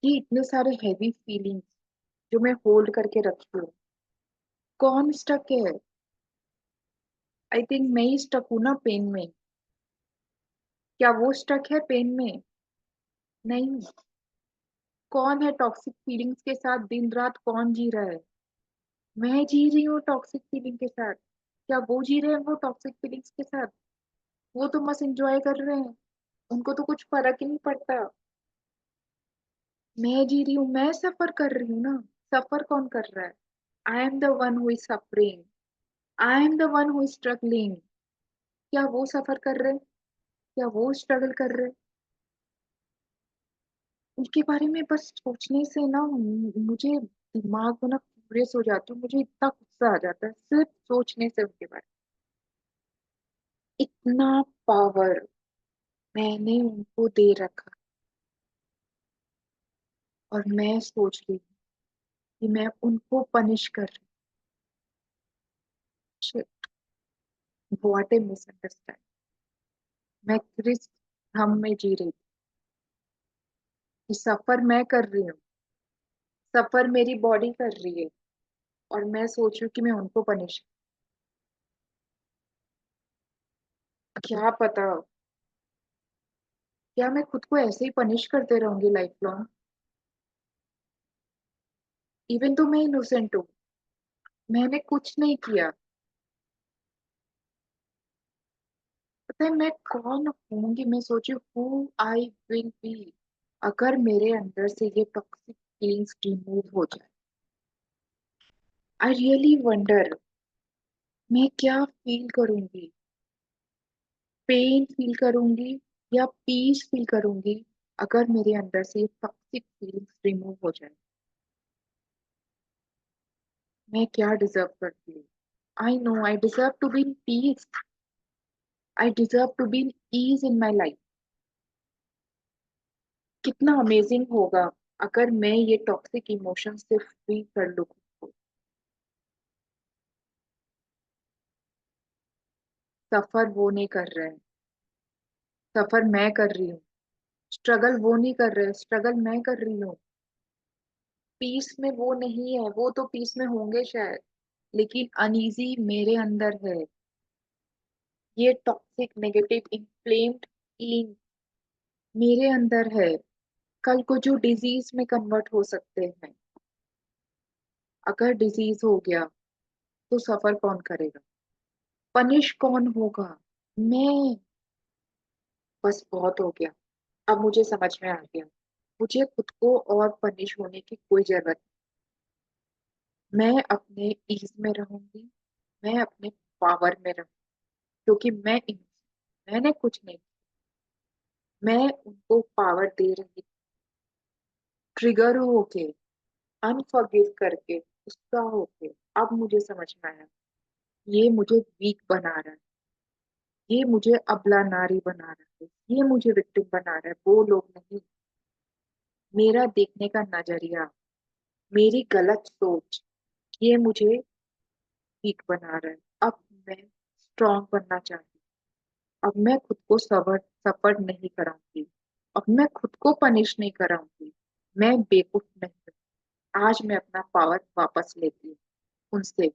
ये इतने सारे हैवी फीलिंग्स जो मैं होल्ड करके रखी हूँ, कौन स्टक है? आई थिंक मैं ही स्टक हूं ना पेन में। क्या वो स्टक है पेन में? नहीं। कौन है टॉक्सिक फीलिंग्स के साथ दिन रात कौन जी रहा है? मैं जी रही हूँ टॉक्सिक फीलिंग के साथ। क्या वो जी रहे हैं वो टॉक्सिक फीलिंग्स के साथ? वो तो मस्त एंजॉय कर रहे हैं, उनको तो कुछ फर्क ही नहीं पड़ता। मैं जी रही हूँ, मैं सफर कर रही हूँ ना। सफर कौन कर रहा है? I am the one who is suffering, I am the one who is struggling. क्या वो सफर कर रहे हैं? क्या वो स्ट्रगल कर रहे हैं? उनके बारे में बस सोचने से ना मुझे दिमाग में ना फ्यूरियस हो जाती हूँ। मुझे इतना गुस्सा आ जाता है सिर्फ सोचने से उनके बारे में। इतना पावर मैंने उनको दे रखा और मैं सोच रही हूँ कि मैं उनको पनिश कर रही हूँ। What A misunderstand. मैं किस हम में जी रही थी कि सफर मैं कर रही हूँ, सफर मेरी बॉडी कर रही है, और मैं सोच रही हूँ कि मैं उनको पनिश। क्या पता, क्या मैं खुद को ऐसे ही पनिश करते रहूंगी लाइफ लॉन्ग? इवन तो मैं इनोसेंट हूँ, मैंने कुछ नहीं किया। लगता है मैं कौन होंगी, मैं सोची हु आई विल बी अगर मेरे अंदर से ये टॉक्सिक फीलिंग्स रिमूव हो जाए। आई रियली वंडर मैं क्या फील करूंगी, पेन फील करूंगी या पीस फील करूंगी अगर मेरे अंदर से ये टॉक्सिक फीलिंग्स रिमूव हो जाए। मैं क्या डिजर्व करती हूँ? I know I deserve to be in peace, I deserve to be in ease in my life. कितना अमेजिंग होगा अगर मैं ये टॉक्सिक इमोशन से फ्री कर लूं खुद को। सफर वो नहीं कर रहे हैं, सफर मैं कर रही हूँ। स्ट्रगल वो नहीं कर रहे, स्ट्रगल मैं कर रही हूँ। पीस में वो नहीं है, वो तो पीस में होंगे शायद, लेकिन अनईजी मेरे अंदर है। ये टॉक्सिक नेगेटिव इन्फ्लेम्ड फीलिंग मेरे अंदर है, कल को जो डिजीज में कन्वर्ट हो सकते हैं। अगर डिजीज हो गया तो सफर कौन करेगा, पनिश कौन होगा? मैं। बस बहुत हो गया, अब मुझे समझ में आ गया, मुझे खुद को और पनिश होने की कोई जरूरत नहीं। मैं अपने ईज में रहूंगी, मैं अपने पावर में रहूंगी, क्योंकि मैंने कुछ नहीं, मैं उनको पावर दे रही। ट्रिगर होके, अनफॉरगिव करके, गुस्सा होके, अब मुझे समझ में आया ये मुझे वीक बना रहा है, ये मुझे अबला नारी बना रहा है, ये मुझे विक्टिम बना रहा है। वो लोग नहीं, मेरा देखने का नजरिया, मेरी गलत सोच, ये मुझे वीक बना रहा है। अब मैं स्ट्रांग बनना चाहती हूँ। अब मैं खुद को सफर नहीं कराऊंगी, अब मैं खुद को पनिश नहीं कराऊंगी। मैं बेवकूफ नहीं हूँ। आज मैं अपना पावर वापस लेती हूँ उनसे।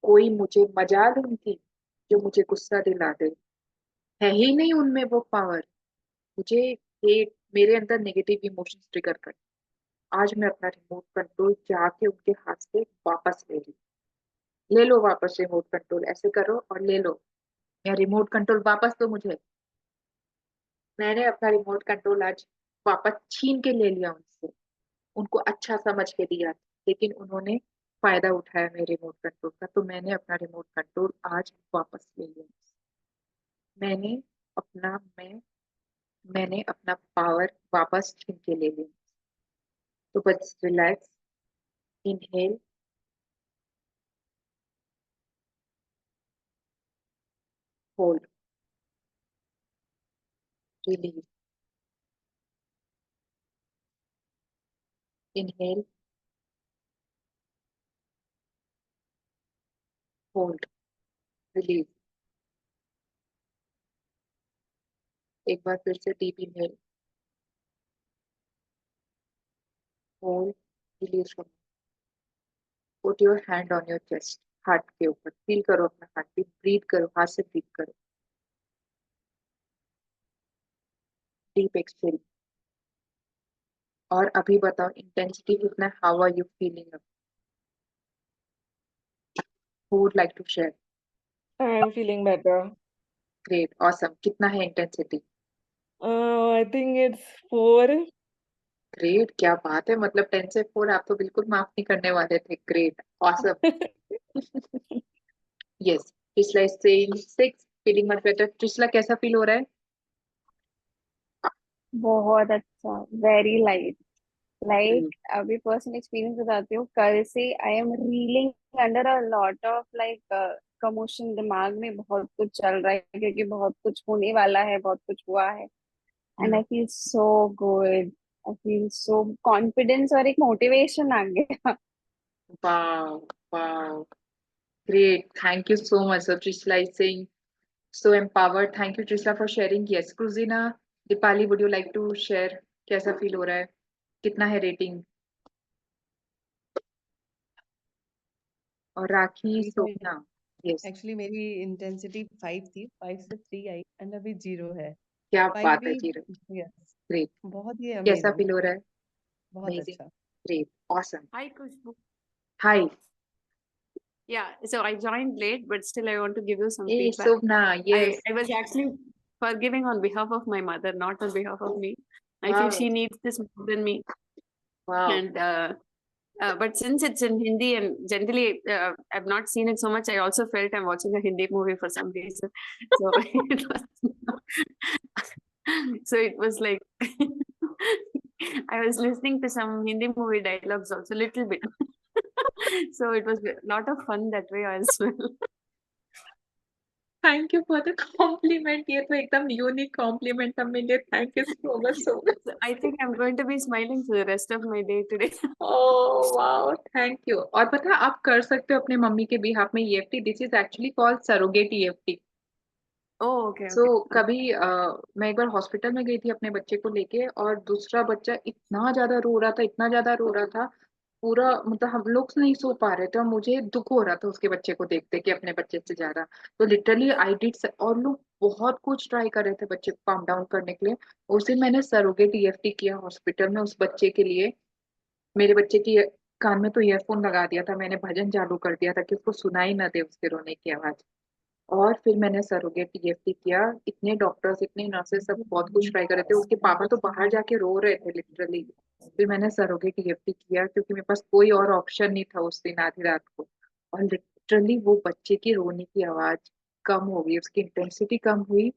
कोई मुझे मजाल उनकी जो मुझे गुस्सा दिला दे, है ही नहीं उनमें वो पावर। मुझे हेट, मेरे अंदर नेगेटिव इमोशंस ट्रिगर कर। आज मैं अपना रिमोट कंट्रोल जाके उनके हाथ से वापस ले रही हूँ। ले लो वापस रिमोट कंट्रोल, ऐसे करो और ले लो। या रिमोट कंट्रोल वापस दो मुझे। मैंने अपना रिमोट कंट्रोल आज वापस छीन के ले लिया उनसे। उनको अच्छा समझ के दिया, लेकिन उन्होंने फायदा उठाया मेरे रिमोट कंट्रोल का, तो मैंने अपना रिमोट कंट्रोल आज वापस ले लिया। मैंने अपना मैं मैंने अपना पावर वापस छीन के ले लिया। तो बस relax, inhale, hold, release, inhale, hold, release. एक बार फिर से deep inhale, hold, release. Put your hand on your chest, heart के ऊपर फील करो अपना हार्ट बीट, ब्रीथ करो, हाथ से ब्रीथ करो। Deep exhale. और अभी बताओ इंटेंसिटी कितना है, how are you feeling up? Who would like to share? I am feeling better. Great, awesome. कितना है intensity? I think it's 4. Great, क्या बात है, मतलब 10 से 4 आप तो बिल्कुल माफ नहीं करने वाले थे। Great, awesome. Yes, Trishla is saying 6, feeling much better. Trishla कैसा फील हो रहा है? बहुत अच्छा, वेरी लाइट। Great. लाइक अभी पर्सनल एक्सपीरियंस बताती हूँ, कल से I am reeling under a lot of like commotion. दिमाग में बहुत कुछ चल रहा है क्योंकि बहुत कुछ होने वाला है, बहुत कुछ हुआ है। And I feel so good, I feel so confidence और एक मोटिवेशन आ गया। Wow, wow, great. Thank you so much. So Trishla is saying so empowered. Thank you, Trishla, for sharing. Yes, Cruzina, Dipali, would you like to share? कैसा feel हो रहा है? कितना है rating? और राखी, सोना। यस, एक्चुअली मेरी इंटेंसिटी 5 थी, 5 से 3 आई एंड अभी 0 है। क्या 5 बात है, भी जीरो। Yes, great. बहुत ही कैसा अमेजिंग, फील हो रहा है? बहुत अमेजिंग, अच्छा। Great, awesome. Hi Khushboo. Hi. Yeah, so I joined late, but still I want to give you some Hey, feedback. Subna, yes. I was actually forgiving on behalf of my mother, not on behalf of me. I feel Wow, she needs this more than me. wow. And but since it's in Hindi and generally I've not seen it so much, I also felt I'm watching a Hindi movie for some reason. So it was, so it was like I was listening to some Hindi movie dialogues also, little bit. So it was a lot of fun that way as well. Thank you for the compliment. ये तो एकदम unique complement था मेरे लिए. Thank you so much, so much. So I think I'm going to be smiling for the rest of my day today. Oh wow, thank you. और पता है आप कर सकते हो अपने मम्मी के बिहाफ में EFT. This is actually called surrogate EFT. Oh, okay, so okay. कभी मैं एक बार हॉस्पिटल में गई थी अपने बच्चे को लेके और दूसरा बच्चा इतना ज्यादा रो रहा था, इतना ज्यादा रो रहा था, पूरा मतलब हम लोग नहीं सो पा रहे थे और मुझे दुख हो रहा था उसके बच्चे को देखते कि अपने बच्चे से ज्यादा. तो लिटरली आई डिड. और लोग बहुत कुछ ट्राई कर रहे थे बच्चे को काम डाउन करने के लिए. उस दिन मैंने सरोगेट EFT किया हॉस्पिटल में उस बच्चे के लिए. मेरे बच्चे की कान में तो ईयरफोन लगा दिया था मैंने, भजन चालू कर दिया था कि उसको सुनाई ना दे उसके रोने की आवाज. और फिर मैंने सरोगेट EFT किया. इतने डॉक्टर्स इतने नर्सेस सब बहुत कुछ ट्राई कर रहे थे, उसके पापा तो बाहर जाके रो रहे थे लिटरली. फिर मैंने सरोगेट EFT किया क्योंकि मेरे पास कोई और ऑप्शन नहीं था उस दिन आधी रात को. और लिटरली वो बच्चे की रोने की आवाज कम हो गई, उसकी इंटेंसिटी कम हुई.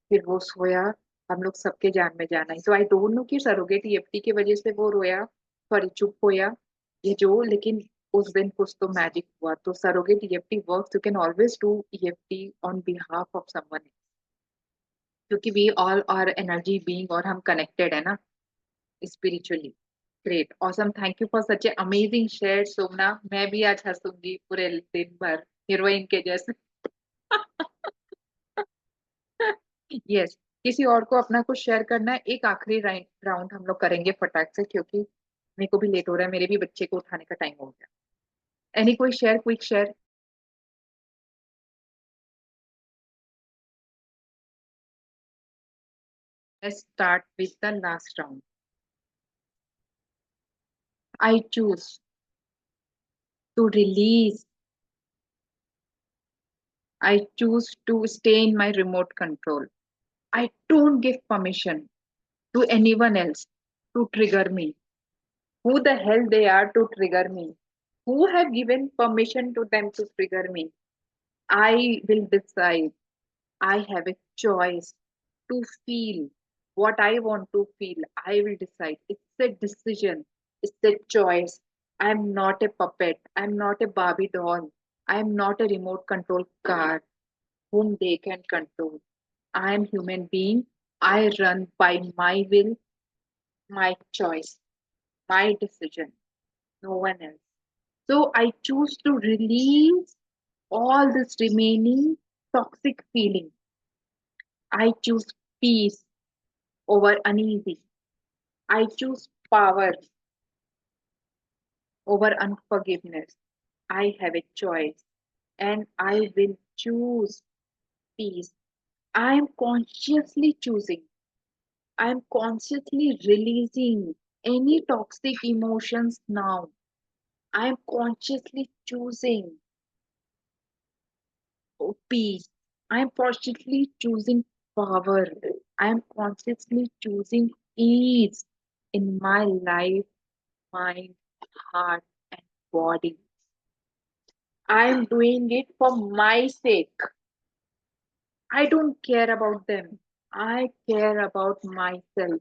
फिर वो सोया. हम लोग सबके जान में जाना है. सो आई डोंट नो कि सरोगेट EFT की वजह से वो रोया, सॉरी चुप होया, ये जो, लेकिन उस दिन कुछ तो मैजिक हुआ. तो surrogate EFT works. You can always do EFT on behalf of someone, क्योंकि we all are energy being और हम कनेक्टेड है ना spiritually. Great, awesome, thank you for such a amazing share Somna. मैं भी आज हंसूंगी पूरे दिन भर हीरोइन के जैसे. यस. किसी और को अपना कुछ शेयर करना है? एक आखिरी राउंड हम लोग करेंगे फटाक से, क्योंकि मेरे को भी लेट हो रहा है, मेरे भी बच्चे को उठाने का टाइम हो गया. एनी कोई share, quick share? Let's start with the last round. I choose to release. I choose to stay in my remote control. I don't give permission to anyone else to trigger me. Who the hell they are to trigger me? Who have given permission to them to trigger me? I will decide. I have a choice to feel what I want to feel. I will decide. It's a decision. It's a choice. I'm not a puppet. I'm not a Barbie doll. I'm not a remote control car whom they can control. I am human being. I run by my will, my choice, my decision, no one else. So I choose to release all this remaining toxic feeling. I choose peace over uneasy. I choose power over unforgiveness. I have a choice and I will choose peace. I am consciously choosing. I am consciously releasing any toxic emotions now. I am consciously choosing peace. I am consciously choosing power. I am consciously choosing ease in my life, mind, heart, and body. I am doing it for my sake. I don't care about them. I care about myself.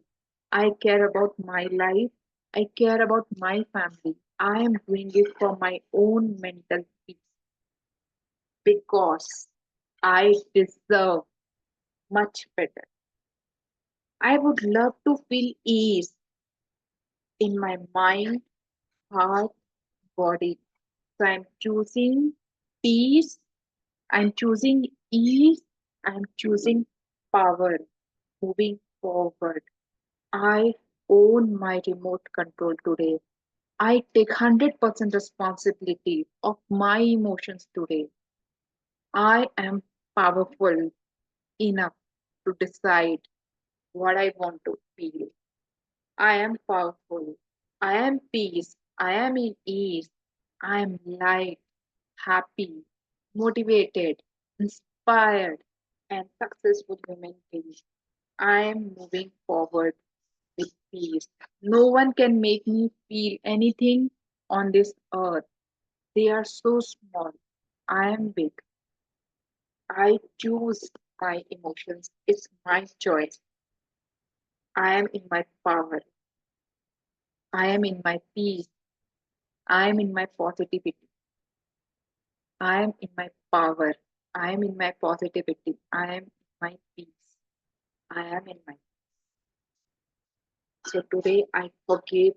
I care about my life. I care about my family. I am doing it for my own mental peace because I deserve much better. I would love to feel ease in my mind, heart, body. So I'm choosing peace. I'm choosing ease. I'm choosing power moving forward. I own my remote control today. I take 100% responsibility of my emotions today. I am powerful enough to decide what I want to feel. I am powerful. I am peace. I am in ease. I am light, happy, motivated, inspired, and successful human being. I am moving forward with peace. No one can make me feel anything on this earth. They are so small. I am big. I choose my emotions. It's my choice. I am in my power. I am in my peace. I am in my positivity. I am in my power. I am in my positivity. I am in my peace. I am in my. So today I forgive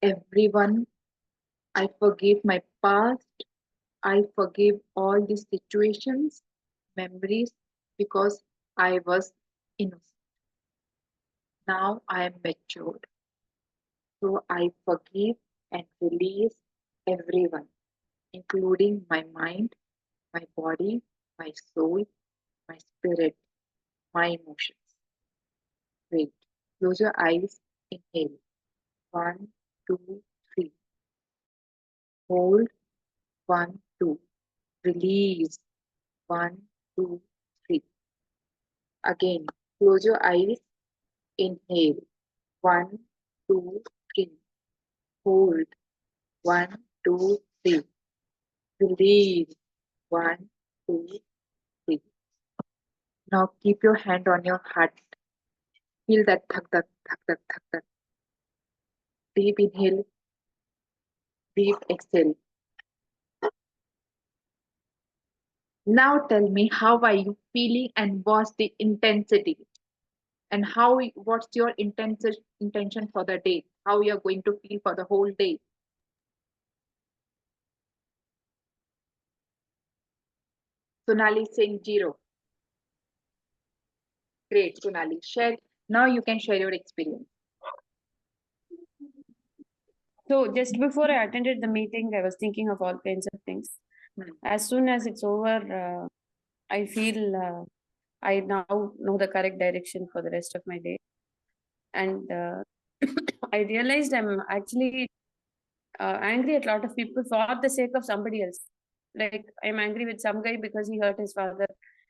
everyone. I forgive my past. I forgive all these situations, memories, because I was innocent. Now I am matured. So I forgive and release everyone, including my mind, my body, my soul, my spirit, my emotions. Great. Close your eyes. Inhale. 1, 2, 3. Hold. 1, 2. Release. 1, 2, 3. Again. Close your eyes. Inhale. 1, 2, 3. Hold. 1, 2, 3. Release. 1, 2, 3. Now keep your hand on your heart. Feel that thak thak thak thak thak thak. Deep inhale. Deep exhale. Now tell me, how are you feeling and what's the intensity? And what's your intention for the day? How you're going to feel for the whole day? Sonali saying 0. Great, Sonali. Now you can share your experience. So just before I attended the meeting, I was thinking of all kinds of things. As soon as it's over, I feel I now know the correct direction for the rest of my day. And I realized I'm actually angry at a lot of people for the sake of somebody else. Like I'm angry with some guy because he hurt his father.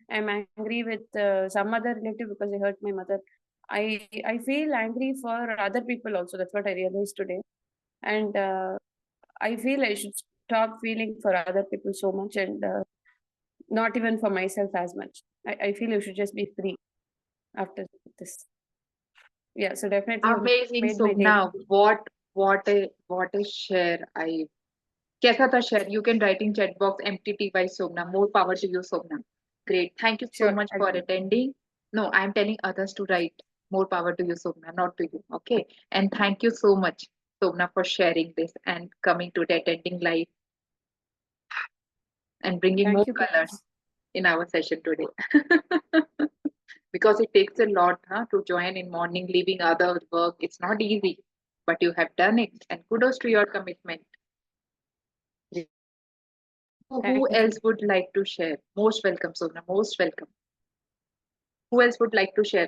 I'm angry with some other relative because he hurt my mother. I feel angry for other people also. That's what I realized today. And I feel I should stop feeling for other people so much and not even for myself as much. I feel I should just be free after this. Yeah, so definitely you Amazing. made So my day. now what a share. Kaisa tha share? You can write in chat box MTT by Somna. More power to you, Somna. Great. Thank you so Sure, much I'll for do it. attending. No, I'm telling others to write. More power to you, Somna, not to you. Okay. And thank you so much, Somna, for sharing this and coming to the attending live and bringing Thank more you, colors Chris. in our session today. Because it takes a lot to join in morning, leaving other work. It's not easy, but you have done it. And kudos to your commitment. Who Thank you. else would like to share? Most welcome, Sona. Most welcome. Who else would like to share?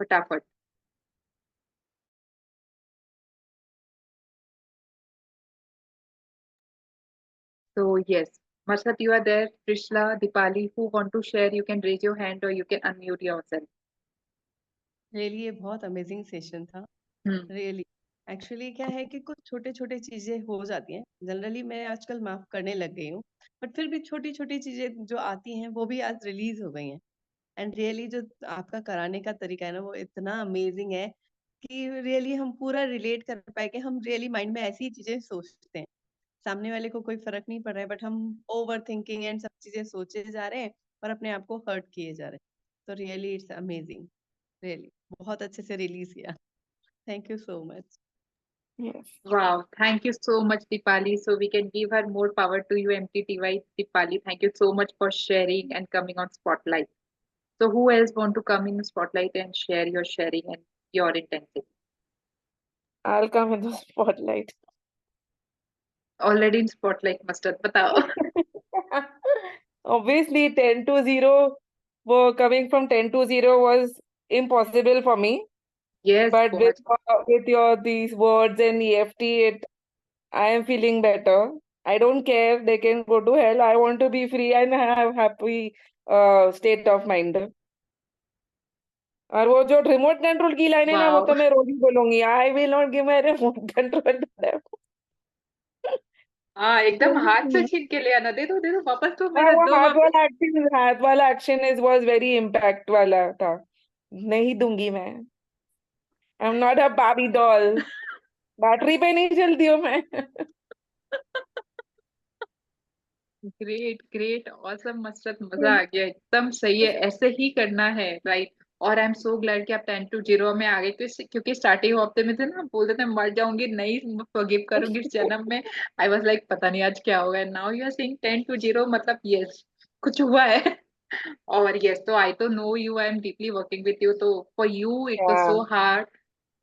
Fatafat. So yes, Marshat, you are there. Trishla, Dipali, who want to share? You can raise your hand or you can unmute yourself. Really ये बहुत amazing session था Hmm. Really actually क्या है कि कुछ छोटे छोटे चीजें हो जाती हैं जनरली मैं आजकल माफ करने लग गई हूँ बट फिर भी छोटी छोटी चीजें जो आती हैं वो भी आज रिलीज हो गई हैं एंड रियली जो आपका कराने का तरीका है ना वो इतना अमेजिंग है कि रियली हम पूरा रिलेट कर पाए कि हम रियली माइंड में ऐसी चीजें सोचते हैं सामने वाले को कोई फर्क नहीं पड़ रहा है बट हम ओवर थिंकिंग एंड सब चीजें सोचे जा रहे हैं और अपने आप को हर्ट किए जा रहे हैं तो रियली इट्स अमेजिंग रियली बहुत अच्छे से रिलीज किया thank you so much Yes. Wow, thank you so much, Dipali. So we can give her more power to you, MTTY. Dipali, thank you so much for sharing and coming on Spotlight. So who else want to come in Spotlight and share your sharing and your intensity? I'll come in the spotlight. Already in Spotlight, Mustard, batao. Obviously, 10 to 0, coming from 10 to 0 was impossible for me. Yes, But बहुत. with your these words and EFT, I am feeling better. I don't care. They can go to hell. I want to be free and have happy state of mind. और वो जो remote control की line है ना, वो Wow. तो मैं रोज ही बोलूंगी. I will not give my remote control to them. हाँ, एकदम हाथ से छीन के ले आना, दे दो वापस दो, हाँ, मेरा वो दो वापस। हाथ वाला action is was very impact वाला था. नहीं दूंगी मैं. आई एम नॉट अ बाबी डॉल. बैटरी पे नहीं चलती हूँ मैं. ग्रेट ग्रेट, ऑसम मसरत, मजा आ गया, एकदम सही है, ऐसे ही करना है, राइट. और आई एम सो ग्लैड कि आप 10 to 0 में आ गए, क्योंकि स्टार्टिंग हफ्ते में थे ना, बोलते थे मर जाऊंगी, नहीं फॉरगिव करूंगी इस जन्म में. आई वाज लाइक पता नहीं आज क्या होगा. Now you are saying 10 to 0, मतलब यस, कुछ हुआ है. और यस, तो आई तो know you, I am deeply working with you, तो for you it was Yeah, so hard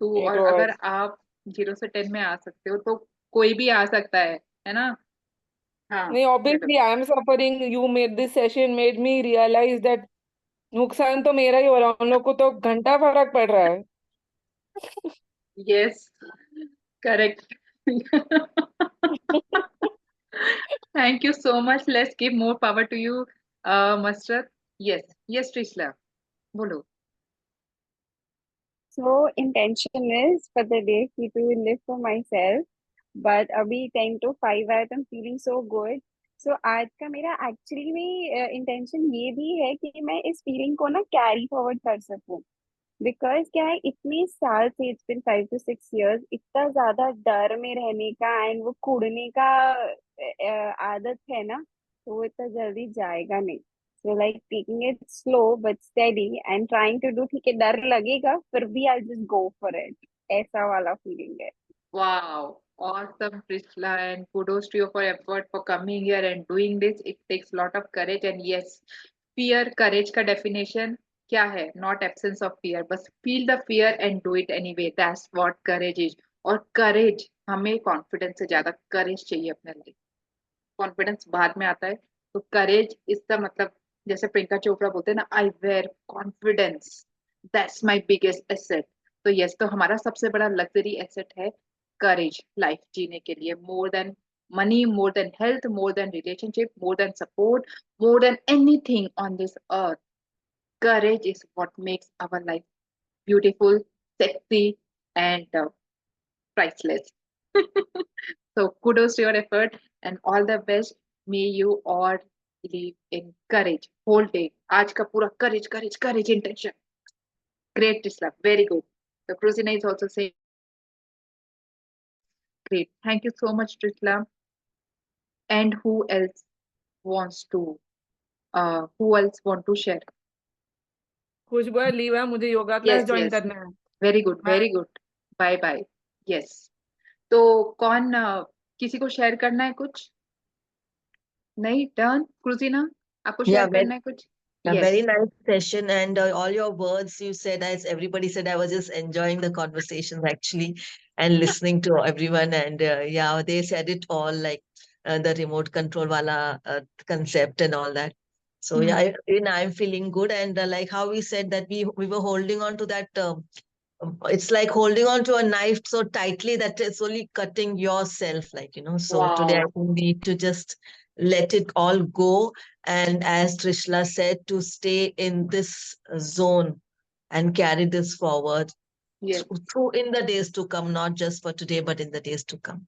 to. it और अगर was. आप 0 से 10 में आ सकते हो, तो कोई भी आ सकता है ना. हाँ, नहीं, चलो. obviously I am suffering. You made this session made me realize that नुकसान तो मेरा ही हो रहा है. उन लोग को तो घंटा फर्क पड़ रहा है. Yes, correct. Thank you so much. Let's give more power to you, Masrat. Yes, yes, Trishla. Bolo. So intention is for the day कि to live for myself. But अभी 10 to 5 आया तो I'm feeling so good. So आज का मेरा actually में intention ये भी है कि मैं इस फीलिंग को ना कैरी फॉरवर्ड कर सकूं. बिकॉज क्या है, इतने साल से, इट्स बिन 5 to 6 years, इतना ज्यादा डर में रहने का एंड वो कूदने का आदत है ना, तो वो इतना जल्दी जाएगा नहीं. So like taking it slow but steady and trying to do. ठीक है, डर लगेगा, फिर भी I just go for it. ऐसा वाला फीलिंग है. Wow, awesome, Trishla, and kudos to you for effort for coming here and doing this. It takes a lot of courage, and yes, fear, courage का definition क्या है? Not absence of fear, बस feel the fear and do it anyway. That's what courage is. और courage, हमें confidence से ज्यादा courage चाहिए अपने लिए. कॉन्फिडेंस बाद में आता है, तो करेज इसका मतलब, जैसे प्रियंका चोपड़ा बोलते हैं ना, I wear confidence, that's my biggest asset. तो यस, तो हमारा सबसे बड़ा लग्जरी एसेट है करेज, लाइफ जीने के लिए. More than money, more than health, more than relationship, more than support, more than anything on this earth, courage is what makes our life beautiful, sexy, and priceless. So kudos to your effort and all the best. May you all live in courage whole day. आज का पूरा courage, courage, courage intention. Great, Tisla. Very good. So Cruzina is also saying great. Thank you so much, Trisla. And who else wants to? Who else want to share? Khushboo leave है, मुझे yoga class Yes, join yes. करना है. Very good, हाँ. very good. Bye, bye. Yes. तो कौन किसी को share करना है कुछ? नहीं, टर्न क्रूजिना, आपको Yeah, शेयर करना है कुछ? a Yes. very nice session, and all your words you said, as everybody said, I was just enjoying the conversations actually and listening to everyone. And yeah, they said it all, like the remote control wala concept and all that. So yeah, I'm feeling good, and like how we said that we were holding on to that. It's like holding on to a knife so tightly that it's only cutting yourself, like, So today I Wow. think we need to just let it all go. And as Trishla said, to stay in this zone and carry this forward Yes. through in the days to come, not just for today, but in the days to come.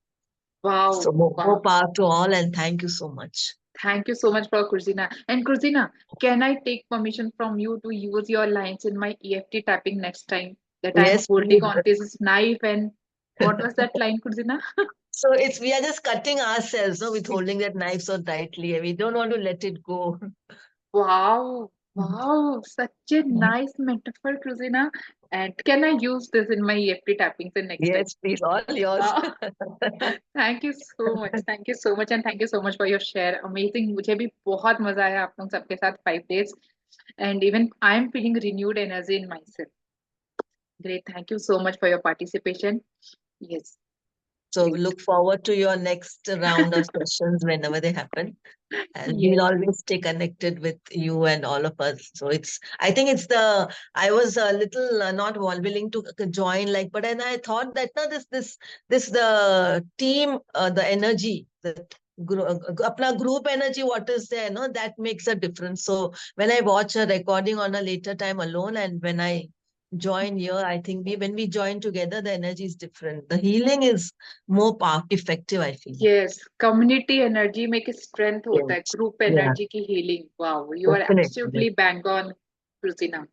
Wow. So more Wow. power to all, and thank you so much. Thank you so much for Cruzina. And Cruzina, can I take permission from you to use your lines in my EFT tapping next time? That I'm Yes, holding please. on this knife, and what was that line, Cruzina? So we are just cutting ourselves, with holding that knife so tightly, and we don't want to let it go. Wow. Wow. Such a nice metaphor, Cruzina. And can I use this in my EFT tappings in next time? Yes, please, all yours. Wow. Thank you so much. Thank you so much. And thank you so much for your share. Amazing. मुझे भी बहुत मजा आया आप लोग सबके साथ 5 days. And even I'm feeling renewed energy in myself. Great. Thank you so much for your participation. Yes. So look forward to your next round of sessions whenever they happen. And Yes. we'll always stay connected with you and all of us. So I think I was a little not willing to join, but then I thought that no, the team, the energy, अपना group energy, what is there, no, that makes a difference. So when I watch a recording on a later time alone, and when I join here, I think when we join together, the energy is different. The healing is more effective, I feel. Yes, community energy में एक strength होता है, Yes. group Yeah, energy की healing. Wow, you are definitely. absolutely bang on, Christina.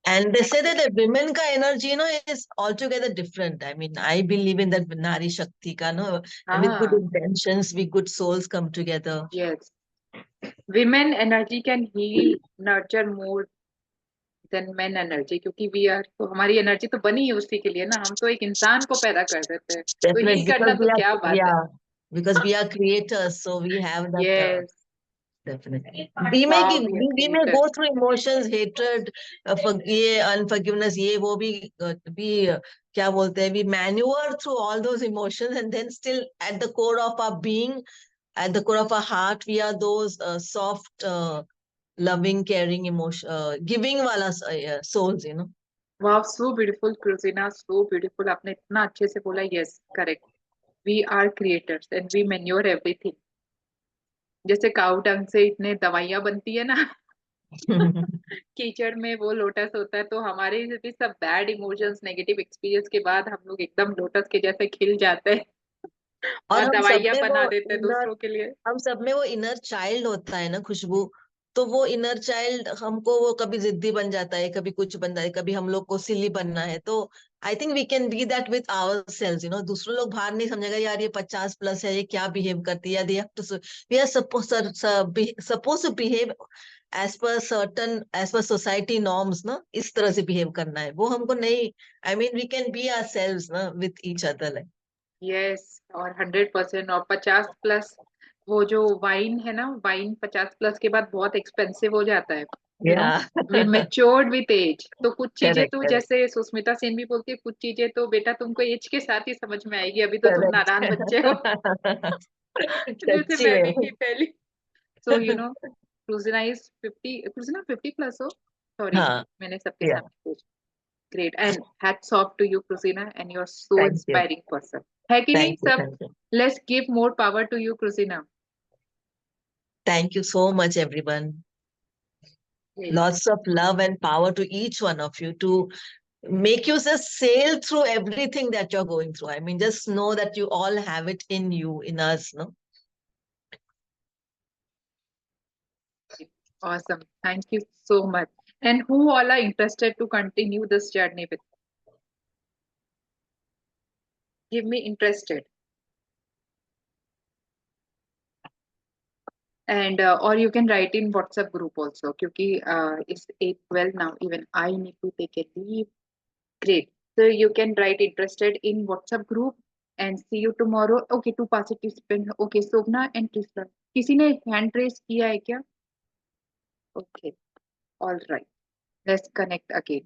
And they say that the women ka energy, is altogether different. I mean, I believe in that Nari Shakti ka, no, and with good intentions, we good souls come together. Yes, women energy can heal, nurture more than men energy, क्योंकि we are, तो हमारी energy तो बनी है उसी के लिए ना, हम तो एक इंसान को पैदा कर देते हैं, तो Definitely, heal करना तो क्या बात है. yeah, because we are creators, so we have that. Yes, Definitely. We wow, we may go through emotions, hatred, unforgiveness, ये वो भी क्या बोलते हैं, we maneuver through all those emotions, and then still at the core of our being, at the core of our heart, we are those soft, loving, caring, giving wala souls, wow, so beautiful, Christina, so beautiful. आपने इतना अच्छे से बोला. Yes, correct. We are creators and we manure everything. जैसे काऊ डंग से इतने दवाइयां बनती है ना, कीचड़ में वो लोटस होता है, तो हमारे भी सब बैड इमोशंस, नेगेटिव एक्सपीरियंस के बाद हम लोग एकदम लोटस के जैसे खिल जाते हैं और और हम सब दवाइयां में बना वो देते हैं दूसरों के लिए. हम सब में वो इनर चाइल्ड होता है ना, खुशबू. तो वो इनर चाइल्ड हमको वो कभी जिद्दी बन जाता है, कभी कुछ बन जाता है, कभी हम लोग को सिली बनना है. तो I think we can be that with our selves, दूसरे लोग बाहर नहीं समझेगा यार ये 50+ है, ये क्या बिहेव करती है. They have to, we are suppose to behave as per society norms ना, इस तरह से बिहेव करना है. वो हमको नहीं, I mean we can be our selves ना विथ ईच अदर. यस, और 100%. और 50+ वो जो वाइन है ना, वाइन 50+ के बाद बहुत एक्सपेंसिव हो जाता है. We matured with age. तो कुछ चीजें तो जैसे सुष्मिता सेन भी बोलती है, कुछ चीजें तो बेटा तुमको एज के साथ ही समझ में आएगी, अभी तो तुम नादान बच्चे हो. जैसे मैं भी थी पहले. सो Kruzina is 50. Kruzina 50+ हो. Sorry, मैंने सबके सामने पूछ. Great, and hats off to you, Kruzina, and you're so Thank you. inspiring person. है कि नहीं सब? Thank you. Let's give more power to you, Kruzina. Thank you so much, everyone. Yes. Lots of love and power to each one of you to make you just sail through everything that you're going through. I mean, just know that you all have it in you, in us, no? Awesome. Thank you so much. And who all are interested to continue this journey with? Give me interested. And or you can write in WhatsApp group also, क्योंकि it's 8:12 now. Even I need to take a leave. Great. So you can write interested in WhatsApp group and see you tomorrow. Okay, 2 participants. Okay, Sobna and Trisha. किसी ने hand raise किया है क्या? Okay. All right. Let's connect again.